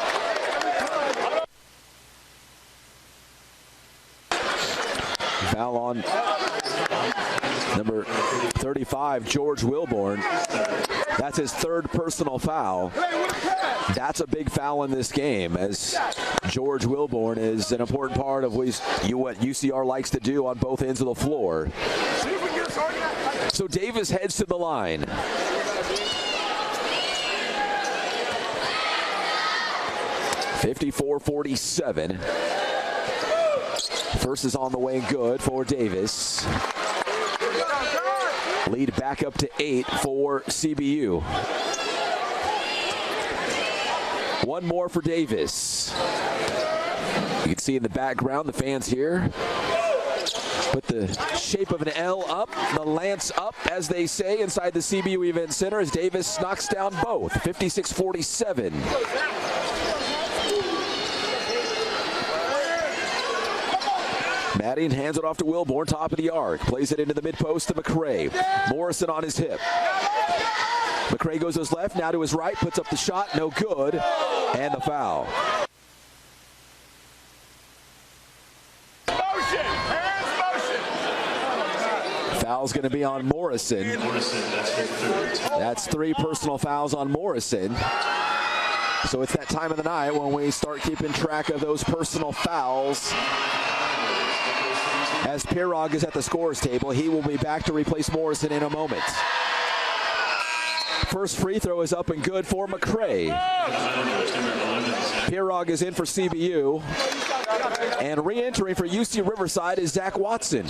Foul on number 35, George Wilborn. That's his third personal foul. That's a big foul in this game, as George Wilborn is an important part of what UCR likes to do on both ends of the floor. So Davis heads to the line. (54-47). First is on the way, good for Davis. Lead back up to 8 for CBU. One more for Davis. You can see in the background the fans here. Put the shape of an L up, the lance up, as they say, inside the CBU Event Center as Davis knocks down both. 56-47. Madden hands it off to Wilborn, top of the arc. Plays it into the mid-post to McCray. Morrison on his hip. McCray goes to his left, now to his right, puts up the shot, no good, and the foul. Foul's going to be on Morrison. That's 3 personal fouls on Morrison. So it's that time of the night when we start keeping track of those personal fouls. As Pirog is at the scorer's table, he will be back to replace Morrison in a moment. First free throw is up and good for McCray. Pirog is in for CBU. And re-entering for UC Riverside is Zach Watson.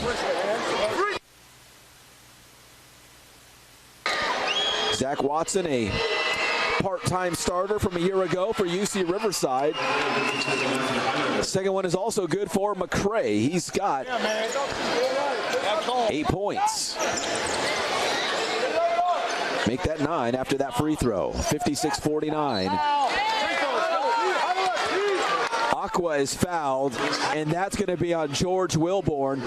Zach Watson, a part-time starter from a year ago for UC Riverside. The second one is also good for McCray. He's got 8 points. Make that 9 after that free throw. 56-49. Aqua is fouled, and that's going to be on George Wilborn.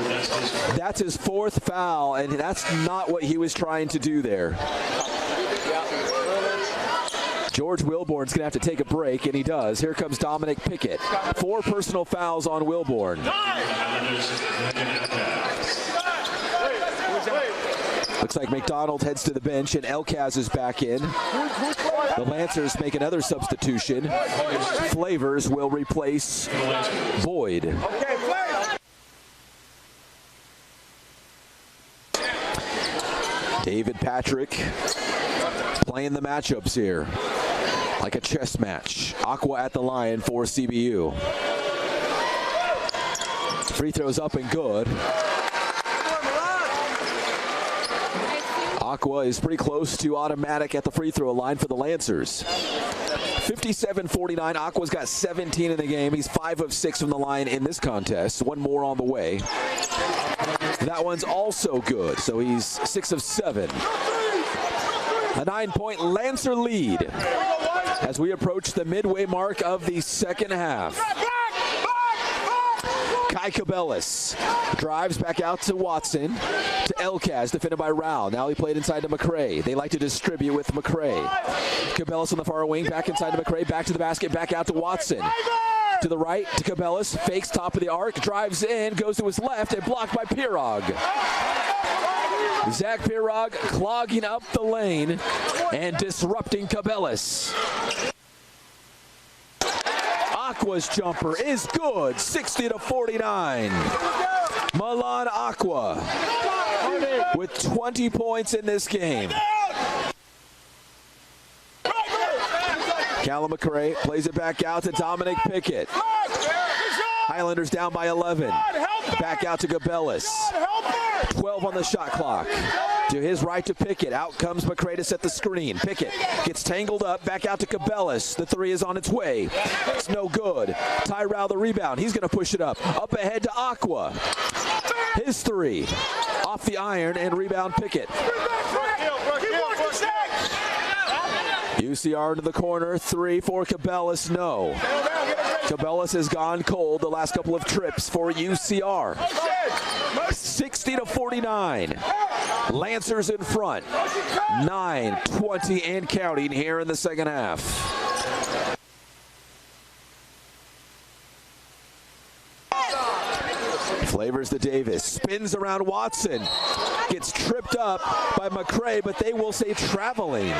That's his 4th foul, and that's not what he was trying to do there. George Wilborn's going to have to take a break, and he does. Here comes Dominic Pickett. 4 personal fouls on Wilborn. Looks like McDonald heads to the bench, and Elkaz is back in. The Lancers make another substitution. Flavors will replace Boyd. David Patrick playing the matchups here like a chess match. Aqua at the line for CBU. Free throws up and good. Aqua is pretty close to automatic at the free throw line for the Lancers. 57-49. Aqua's got 17 in the game. He's 5 of 6 from the line in this contest. One more on the way. That one's also good, so he's 6 of 7. A 9-point Lancer lead as we approach the midway mark of the second half. Kai Cabellis drives back out to Watson, to Elkaz, defended by Rao. Now he played inside to McCray. They like to distribute with McCray. Cabellis on the far wing, back inside to McCray, back to the basket, back out to Watson. To the right, to Cabellis, fakes top of the arc, drives in, goes to his left, and blocked by Pirog. Zach Pirog clogging up the lane and disrupting Cabellis. Aqua's jumper is good, 60-49. Milan Aqua with 20 points in this game. Callum McCray plays it back out to Dominic Pickett. Highlanders down by 11. Back out to Cabellis. 12 on the shot clock. To his right to Pickett. Out comes McCray to set the screen. Pickett gets tangled up. Back out to Cabellis. The 3 is on its way. It's no good. Tyrell the rebound. He's going to push it up. Up ahead to Aqua. His 3. Off the iron and rebound Pickett. UCR into the corner. 3 for Cabellis. No. Cabellis has gone cold the last couple of trips for UCR. 60-49. Lancers in front. 9:20 and counting here in the second half. Flavors to Davis, spins around Watson, gets tripped up by McCray, but they will say traveling.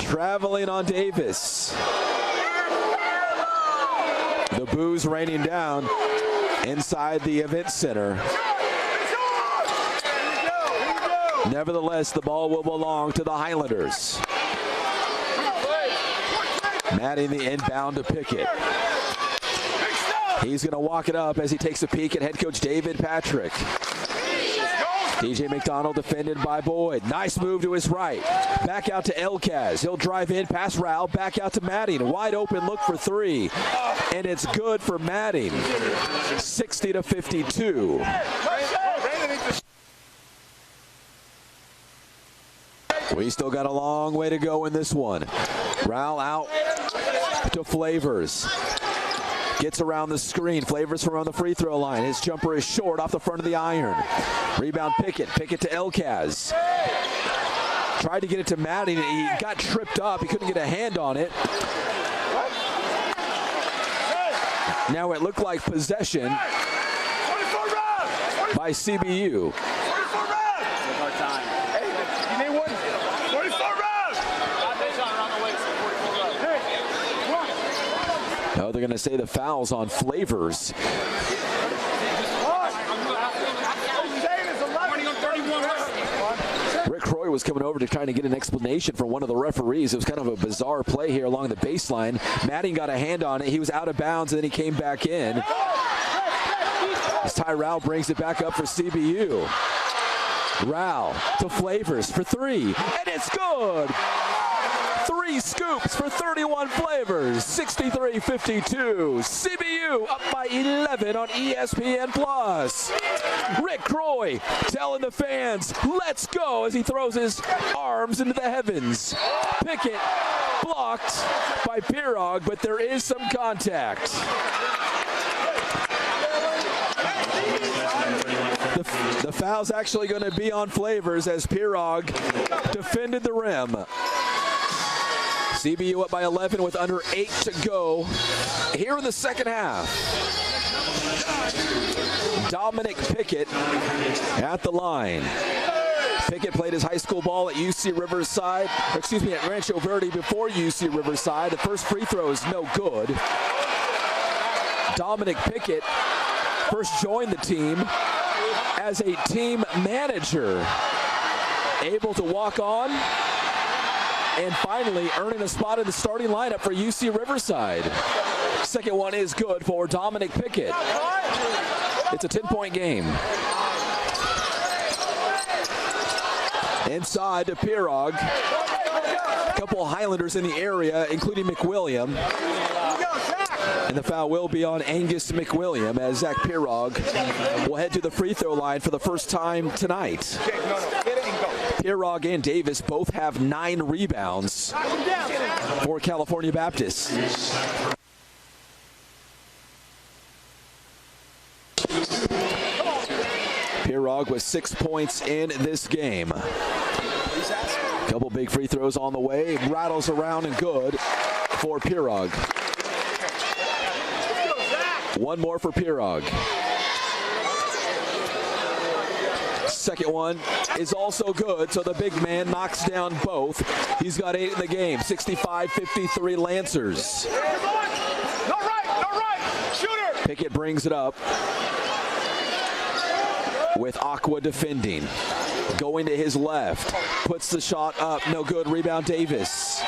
Traveling on Davis. The boos raining down inside the event center. Nevertheless, the ball will belong to the Highlanders. Matting the inbound to Pickett. He's going to walk it up as he takes a peek at head coach David Patrick. DJ McDonald defended by Boyd. Nice move to his right. Back out to Elkaz. He'll drive in, pass Rao, back out to Matting. Wide open look for three. And it's good for Matting. 60-52. We still got a long way to go in this one. Rao out to Flavors. Gets around the screen. Flavors from around the free throw line. His jumper is short off the front of the iron. Rebound Pickett. Pickett to Elkaz. Tried to get it to Matting. He got tripped up. He couldn't get a hand on it. Now it looked like possession by CBU. No, they're going to say the foul's on Flavors. Rick Croy was coming over to trying to get an explanation from one of the referees. It was kind of a bizarre play here along the baseline. Matting got a hand on it. He was out of bounds, and then he came back in. As Ty Rao brings it back up for CBU. Rao to Flavors for three, and it's good! 3 scoops for 31 Flavors, 63-52. CBU up by 11 on ESPN+. Rick Croy telling the fans, let's go, as he throws his arms into the heavens. Pickett blocked by Pirog, but there is some contact. The foul's actually going to be on Flavors as Pirog defended the rim. CBU up by 11 with under 8 to go here in the second half. Dominic Pickett at the line. Pickett played his high school ball at UC Riverside, at Rancho Verde before UC Riverside. The first free throw is no good. Dominic Pickett first joined the team as a team manager, able to walk on and finally earning a spot in the starting lineup for UC Riverside. Second one is good for Dominic Pickett. It's a 10-point game. Inside to Pirog. A couple of Highlanders in the area, including McWilliam. And the foul will be on Angus McWilliam as Zach Pirog will head to the free throw line for the first time tonight. Pirog and Davis both have 9 rebounds for California Baptist. Pirog with 6 points in this game. Couple big free throws on the way. Rattles around and good for Pirog. One more for Pirog. Second one is also good, so the big man knocks down both. He's got 8 in the game. 65-53 Lancers. No right, shooter. Pickett brings it up with Aqua defending. Going to his left. Puts the shot up. No good. Rebound Davis.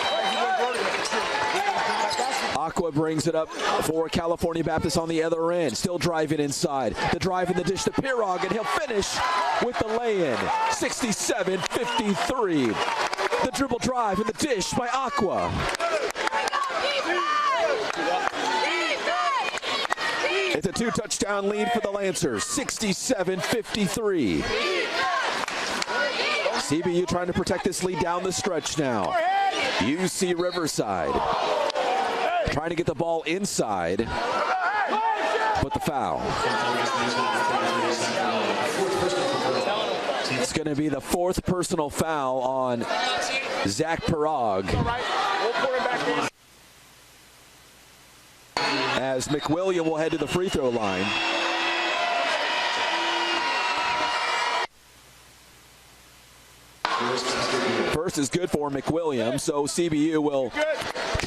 Aqua brings it up for California Baptist on the other end. Still driving inside. The drive in the dish to Pirog, and he'll finish with the lay-in. 67-53. The dribble drive in the dish by Aqua. It's a 2-touchdown lead for the Lancers. 67-53. CBU trying to protect this lead down the stretch now. UC Riverside trying to get the ball inside. but the foul. It's going to be the fourth personal foul on Zach Parag, as McWilliam will head to the free throw line. First is good for McWilliam, so CBU will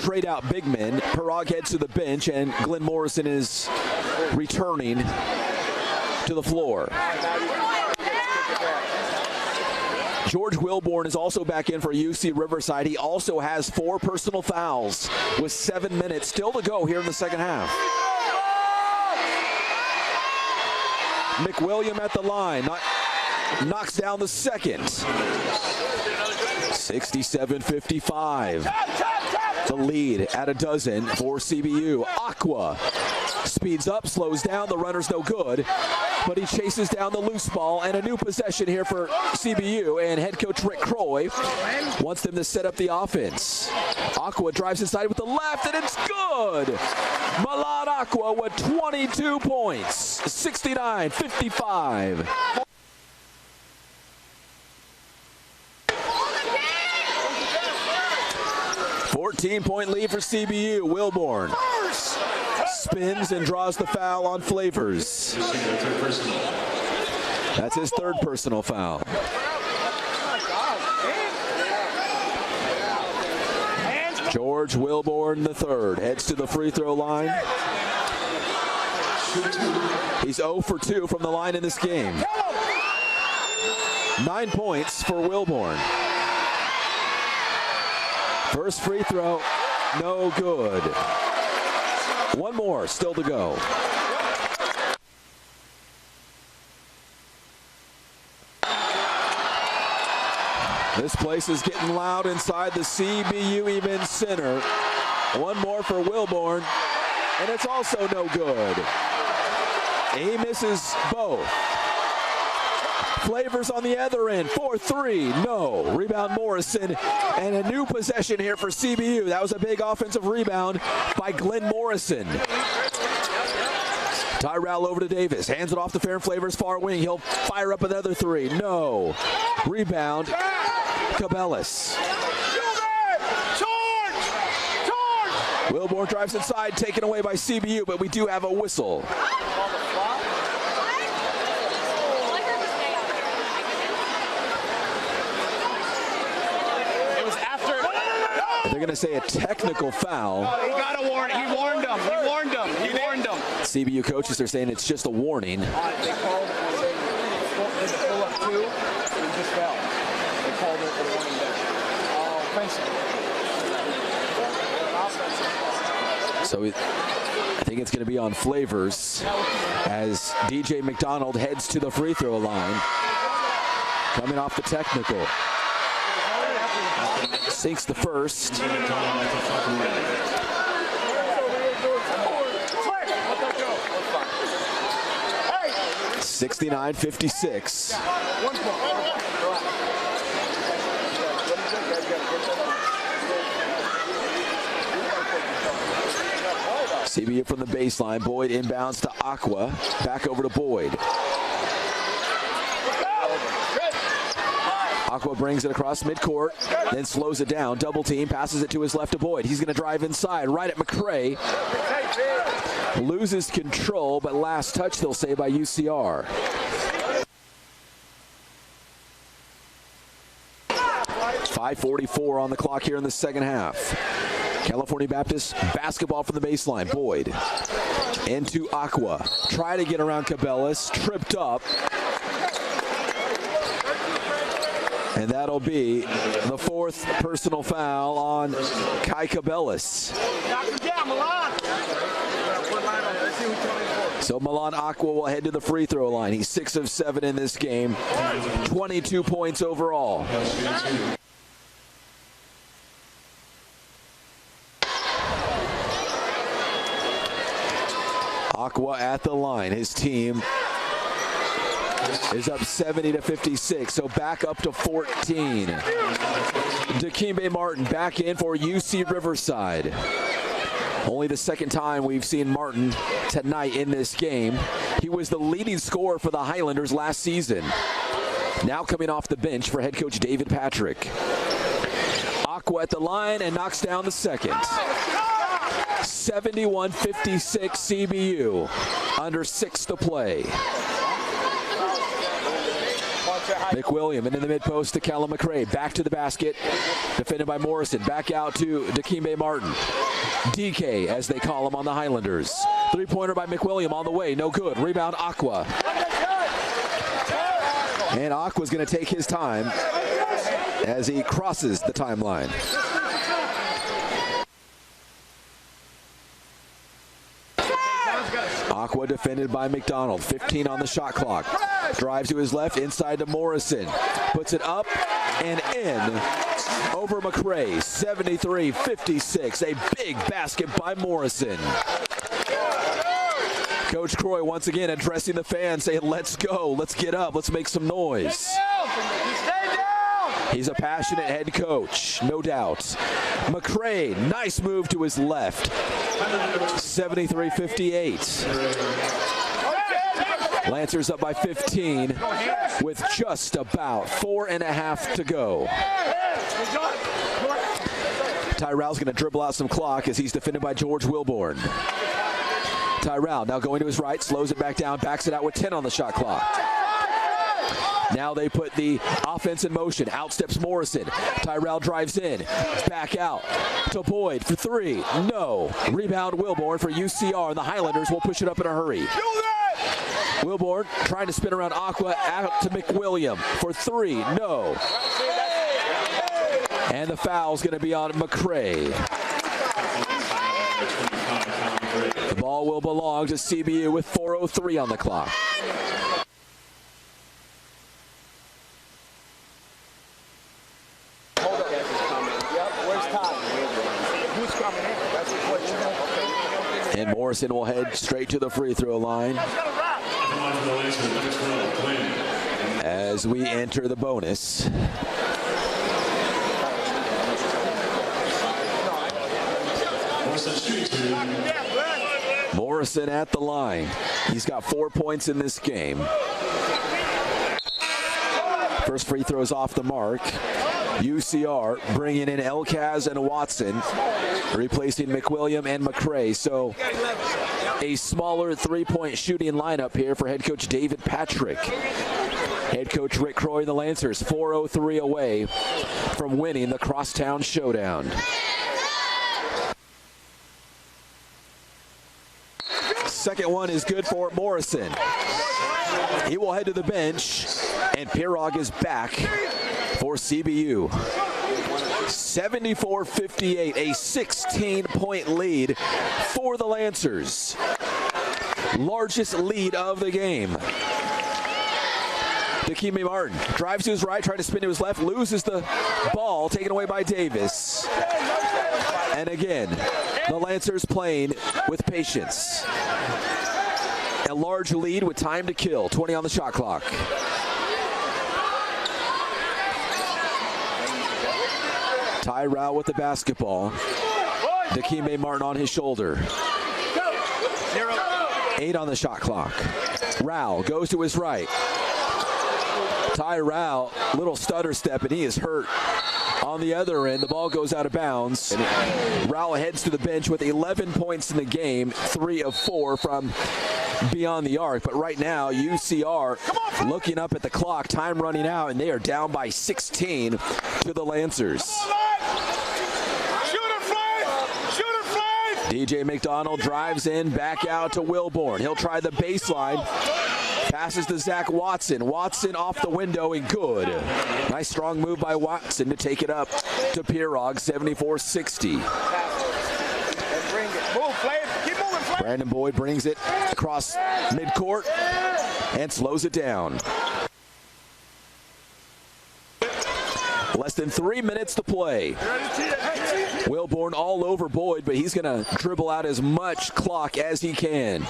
trade out big men. Parag heads to the bench, and Glenn Morrison is returning to the floor. George Wilborn is also back in for UC Riverside. He also has 4 personal fouls with 7 minutes still to go here in the second half. McWilliam at the line, knocks down the second. 67-55. The lead at a dozen for CBU. Aqua speeds up, slows down. The runner's no good, but he chases down the loose ball, and a new possession here for CBU, and head coach Rick Croy wants them to set up the offense. Aqua drives inside with the left, and it's good. Milan Aqua with 22 points, 69-55. 14-point lead for CBU. Wilborn spins and draws the foul on Flavors. That's his third personal foul. George Wilborn III heads to the free throw line. He's 0 for 2 from the line in this game. 9 points for Wilborn. First free throw, no good. One more still to go. This place is getting loud inside the CBU Event Center. One more for Wilborn, and it's also no good. He misses both. Flavors on the other end, 4-3, no. Rebound Morrison, and a new possession here for CBU. That was a big offensive rebound by Glenn Morrison. Tyrell over to Davis, hands it off to Fair and Flavors far wing. He'll fire up another 3, no. Rebound, Cabellis. Wilborn drives inside, taken away by CBU, but we do have a whistle. They're going to say a technical foul. He got a warning. He warned him. He warned him. He warned him. CBU coaches are saying it's just a warning. They called it when they pull up 2, he just fell. They called it a warning there. So I think it's going to be on Flavors as DJ McDonald heads to the free throw line. Coming off the technical. Sinks the first. 69-56. CBU from the baseline. Boyd inbounds to Aqua. Back over to Boyd. Aqua brings it across midcourt, then slows it down. Double team, passes it to his left to Boyd. He's going to drive inside, right at McCray. Loses control, but last touch, they'll say, by UCR. .5:44 on the clock here in the second half. California Baptist basketball from the baseline. Boyd into Aqua. Try to get around Cabellis. Tripped up. And that'll be the fourth personal foul on Kai Cabellis. So Milan Aqua will head to the free throw line. He's 6 of 7 in this game. 22 points overall. Aqua at the line. His team is up 70-56, so back up to 14. Dikembe Martin back in for UC Riverside. Only the second time we've seen Martin tonight in this game. He was the leading scorer for the Highlanders last season. Now coming off the bench for head coach David Patrick. Aqua at the line and knocks down the second. 71-56 CBU. Under 6 to play. McWilliam into the mid-post to Callum McRae. Back to the basket. Defended by Morrison. Back out to Dikembe Martin. DK, as they call him on the Highlanders. Three-pointer by McWilliam on the way. No good. Rebound Aqua. And Aqua's going to take his time as he crosses the timeline. Aqua defended by McDonald. 15 on the shot clock. Drives to his left, inside to Morrison. Puts it up and in over McRae. 73-56. A big basket by Morrison. Coach Croy once again addressing the fans, saying, let's go, let's get up, let's make some noise. He's a passionate head coach, no doubt. McRae, nice move to his left. 73-58. Lancers up by 15 with just about 4.5 to go. Tyrell's going to dribble out some clock as he's defended by George Wilborn. Tyrell now going to his right, slows it back down, backs it out with 10 on the shot clock. Now they put the offense in motion. Out steps Morrison. Tyrell drives in. Back out to Boyd for 3. No. Rebound Wilborn for UCR, and the Highlanders will push it up in a hurry. Wilborn trying to spin around Aqua, out to McWilliam for 3. No. And the foul's going to be on McRae. The ball will belong to CBU with 4:03 on the clock. And Morrison will head straight to the free throw line as we enter the bonus. Morrison at the line. He's got 4 points in this game. First free throws off the mark. UCR bringing in Elkaz and Watson, replacing McWilliam and McRae. So a smaller three-point shooting lineup here for head coach David Patrick. Head coach Rick Croy and the Lancers 4:03 away from winning the Crosstown Showdown. Second one is good for Morrison. He will head to the bench, and Pirog is back for CBU. 74-58, a 16-point lead for the Lancers. Largest lead of the game. Dikembe Martin drives to his right, trying to spin to his left, loses the ball, taken away by Davis. And again, the Lancers playing with patience. A large lead with time to kill, 20 on the shot clock. Tyrell with the basketball. Dikembe Martin on his shoulder. 8 on the shot clock. Rao goes to his right. Tyrell, little stutter step, and he is hurt. On the other end, the ball goes out of bounds. Rao heads to the bench with 11 points in the game, 3 of 4 from beyond the arc. But right now, UCR looking up at the clock, time running out, and they are down by 16 to the Lancers. DJ McDonald drives in, back out to Wilborn. He'll try the baseline. Passes to Zach Watson. Watson off the window and good. Nice strong move by Watson to take it up to Pirog, 74-60. Brandon Boyd brings it across midcourt and slows it down. Less than 3 minutes to play. Wilborn all over Boyd, but he's going to dribble out as much clock as he can,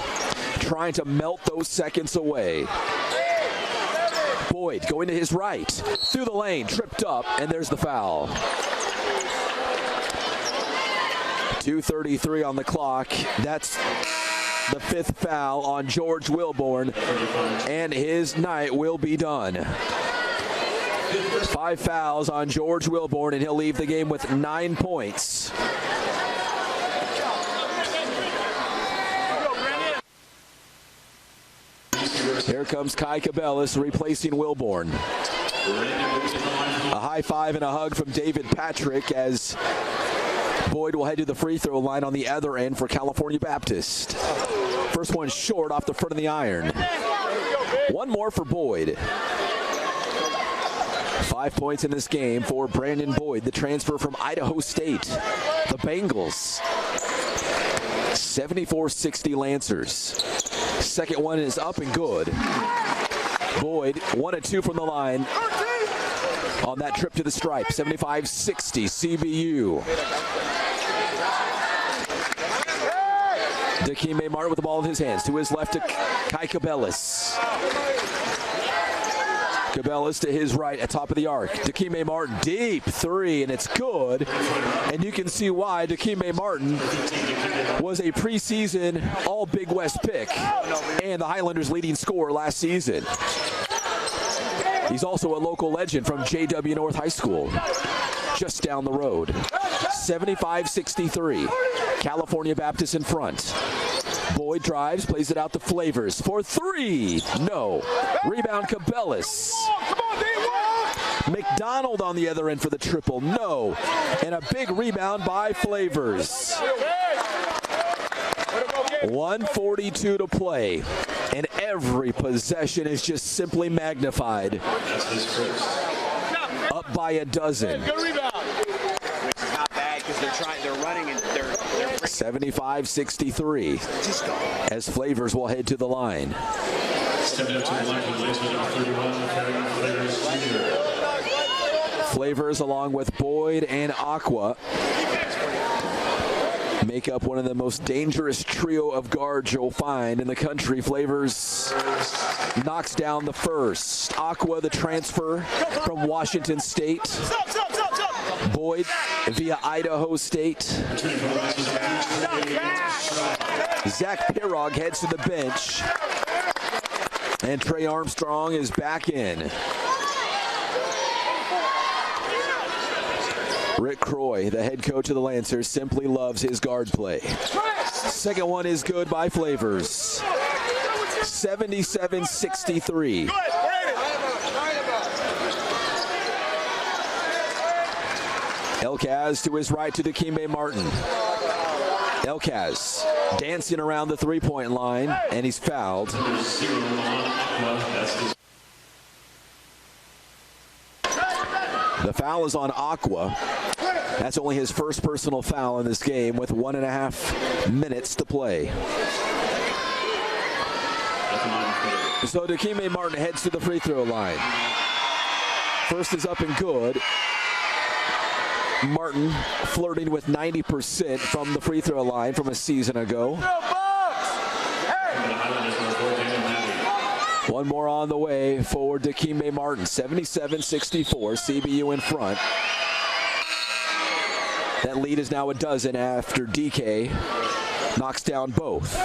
trying to melt those seconds away. Boyd going to his right, through the lane, tripped up, and there's the foul. 2:33 on the clock. That's the 5th foul on George Wilborn, and his night will be done. 5 fouls on George Wilborn, and he'll leave the game with 9 points. Here comes Kai Cabellis replacing Wilborn. A high five and a hug from David Patrick as Boyd will head to the free throw line on the other end for California Baptist. First one short off the front of the iron. One more for Boyd. 5 points in this game for Brandon Boyd, the transfer from Idaho State. The Bengals. 74-60 Lancers. Second one is up and good. Boyd, 1 of 2 from the line on that trip to the stripe. 75-60 CBU. Dikembe Martin with the ball in his hands. To his left to Kai Cabellis. Cabellis to his right at top of the arc. Dikembe Martin, deep 3, and it's good. And you can see why Dikembe Martin was a preseason All-Big West pick and the Highlanders' leading scorer last season. He's also a local legend from JW North High School, just down the road. 75-63, California Baptist in front. Boyd drives, plays it out to Flavors for 3. No. Rebound Cabellis. McDonald on the other end for the triple. No. And a big rebound by Flavors. 1:42 to play. And every possession is just simply magnified. Up by a dozen. 75-63 as Flavors will head to the line. Flavors along with Boyd and Aqua make up one of the most dangerous trio of guards you'll find in the country. Flavors knocks down the first. Aqua, the transfer from Washington State. Boyd via Idaho State. Zach Pirog heads to the bench. And Trey Armstrong is back in. Rick Croy, the head coach of the Lancers, simply loves his guard play. Second one is good by Flavors. 77-63. Elkaz to his right to Dikembe Martin. Elkaz dancing around the three-point line, and he's fouled. The foul is on Aqua. That's only his first personal foul in this game with 1.5 minutes to play. So Dikembe Martin heads to the free throw line. First is up and good. Martin flirting with 90% from the free throw line from a season ago. One more on the way for Dikembe Martin. 77-64, CBU in front. That lead is now a dozen after DK knocks down both.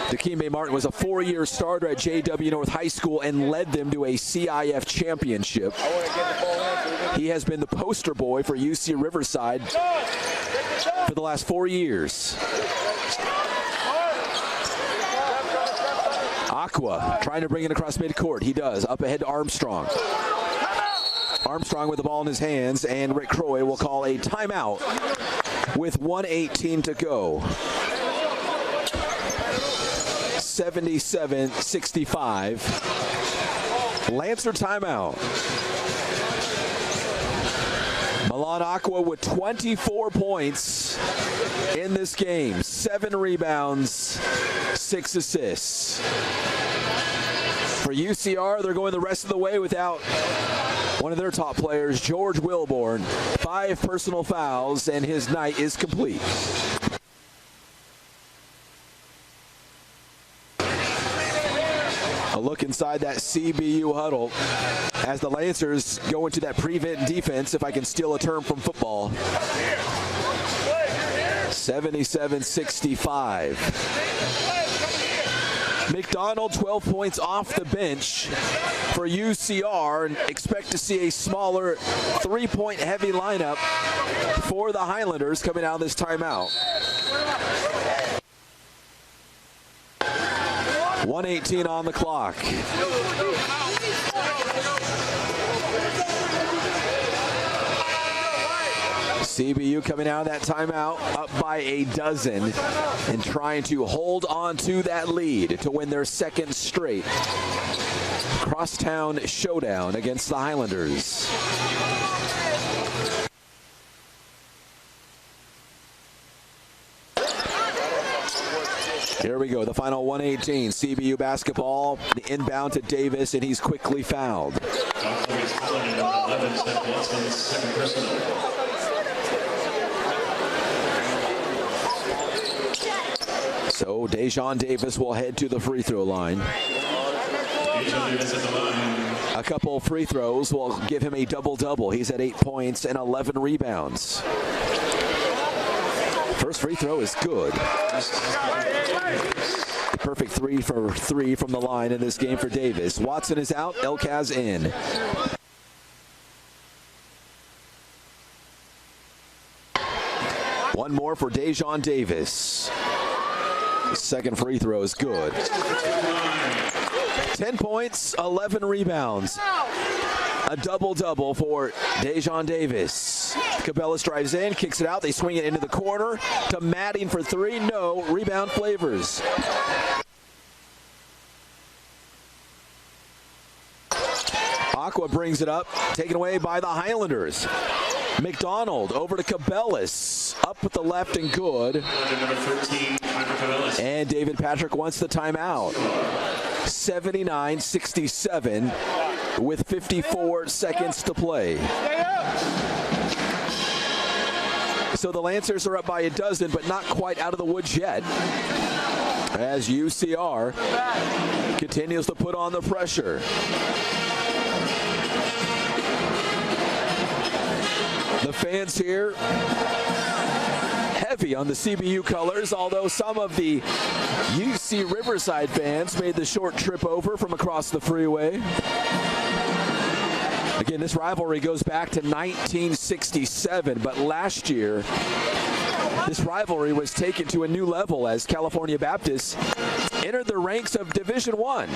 Dikembe Martin was a 4-year starter at JW North High School and led them to a CIF championship. He has been the poster boy for UC Riverside for the last 4 years. Aqua trying to bring it across midcourt. He does. Up ahead to Armstrong. Armstrong with the ball in his hands, and Rick Croy will call a timeout with 1:18 to go. 77-65. Lancer timeout. Milan Aqua with 24 points in this game. 7 rebounds, 6 assists. For UCR, they're going the rest of the way without one of their top players, George Wilborn. 5 personal fouls, and his night is complete. A look inside that CBU huddle as the Lancers go into that prevent defense, if I can steal a term from football. 77-65. McDonald 12 points off the bench for UCR, and expect to see a smaller three-point heavy lineup for the Highlanders coming out of this timeout. 1:18 on the clock. CBU coming out of that timeout up by a dozen and trying to hold on to that lead to win their second straight crosstown showdown against the Highlanders. Here we go, the final 1:18. CBU basketball, the inbound to Davis, and he's quickly fouled. So Dejon Davis will head to the free throw line. A couple free throws will give him a double-double. He's at 8 points and 11 rebounds. First free throw is good. The perfect 3 for 3 from the line in this game for Davis. Watson is out, Elkaz in. One more for Dejon Davis. Second free throw is good. 10 points, 11 rebounds. A double-double for Dejon Davis. Cabellas drives in, kicks it out. They swing it into the corner to Matting for 3. No. Rebound Flavors. Aqua brings it up, taken away by the Highlanders. McDonald over to Cabellas. Up with the left and good. And David Patrick wants the timeout. 79-67 with 54 seconds to play. So the Lancers are up by a dozen, but not quite out of the woods yet, as UCR continues to put on the pressure. The fans here heavy on the CBU colors, although some of the UC Riverside fans made the short trip over from across the freeway. Again, this rivalry goes back to 1967, but last year this rivalry was taken to a new level as California Baptist entered the ranks of Division I.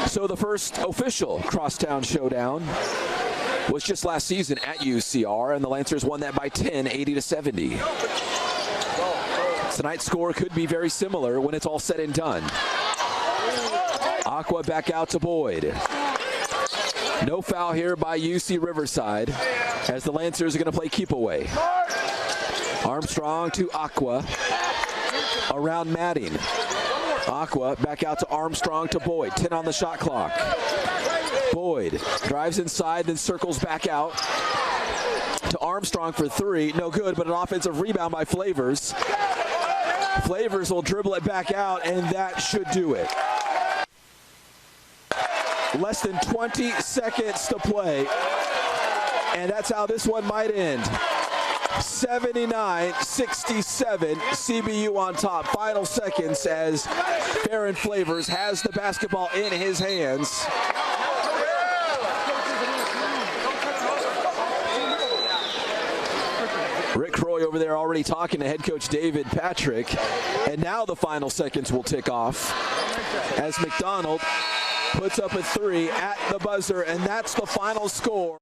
So the first official crosstown showdown was just last season at UCR, and the Lancers won that by 10, 80-70. Tonight's score could be very similar when it's all said and done. Aqua back out to Boyd. No foul here by UC Riverside, as the Lancers are going to play keep away. Armstrong to Aqua. Around Matting. Aqua back out to Armstrong to Boyd. 10 on the shot clock. Boyd drives inside, then circles back out to Armstrong for 3. No good, but an offensive rebound by Flavors. Flavors will dribble it back out, and that should do it. Less than 20 seconds to play, and that's how this one might end. 79-67, CBU on top. Final seconds as Farron Flavors has the basketball in his hands. Rick Croy over there already talking to head coach David Patrick. And now the final seconds will tick off as McDonald puts up a 3 at the buzzer, and that's the final score.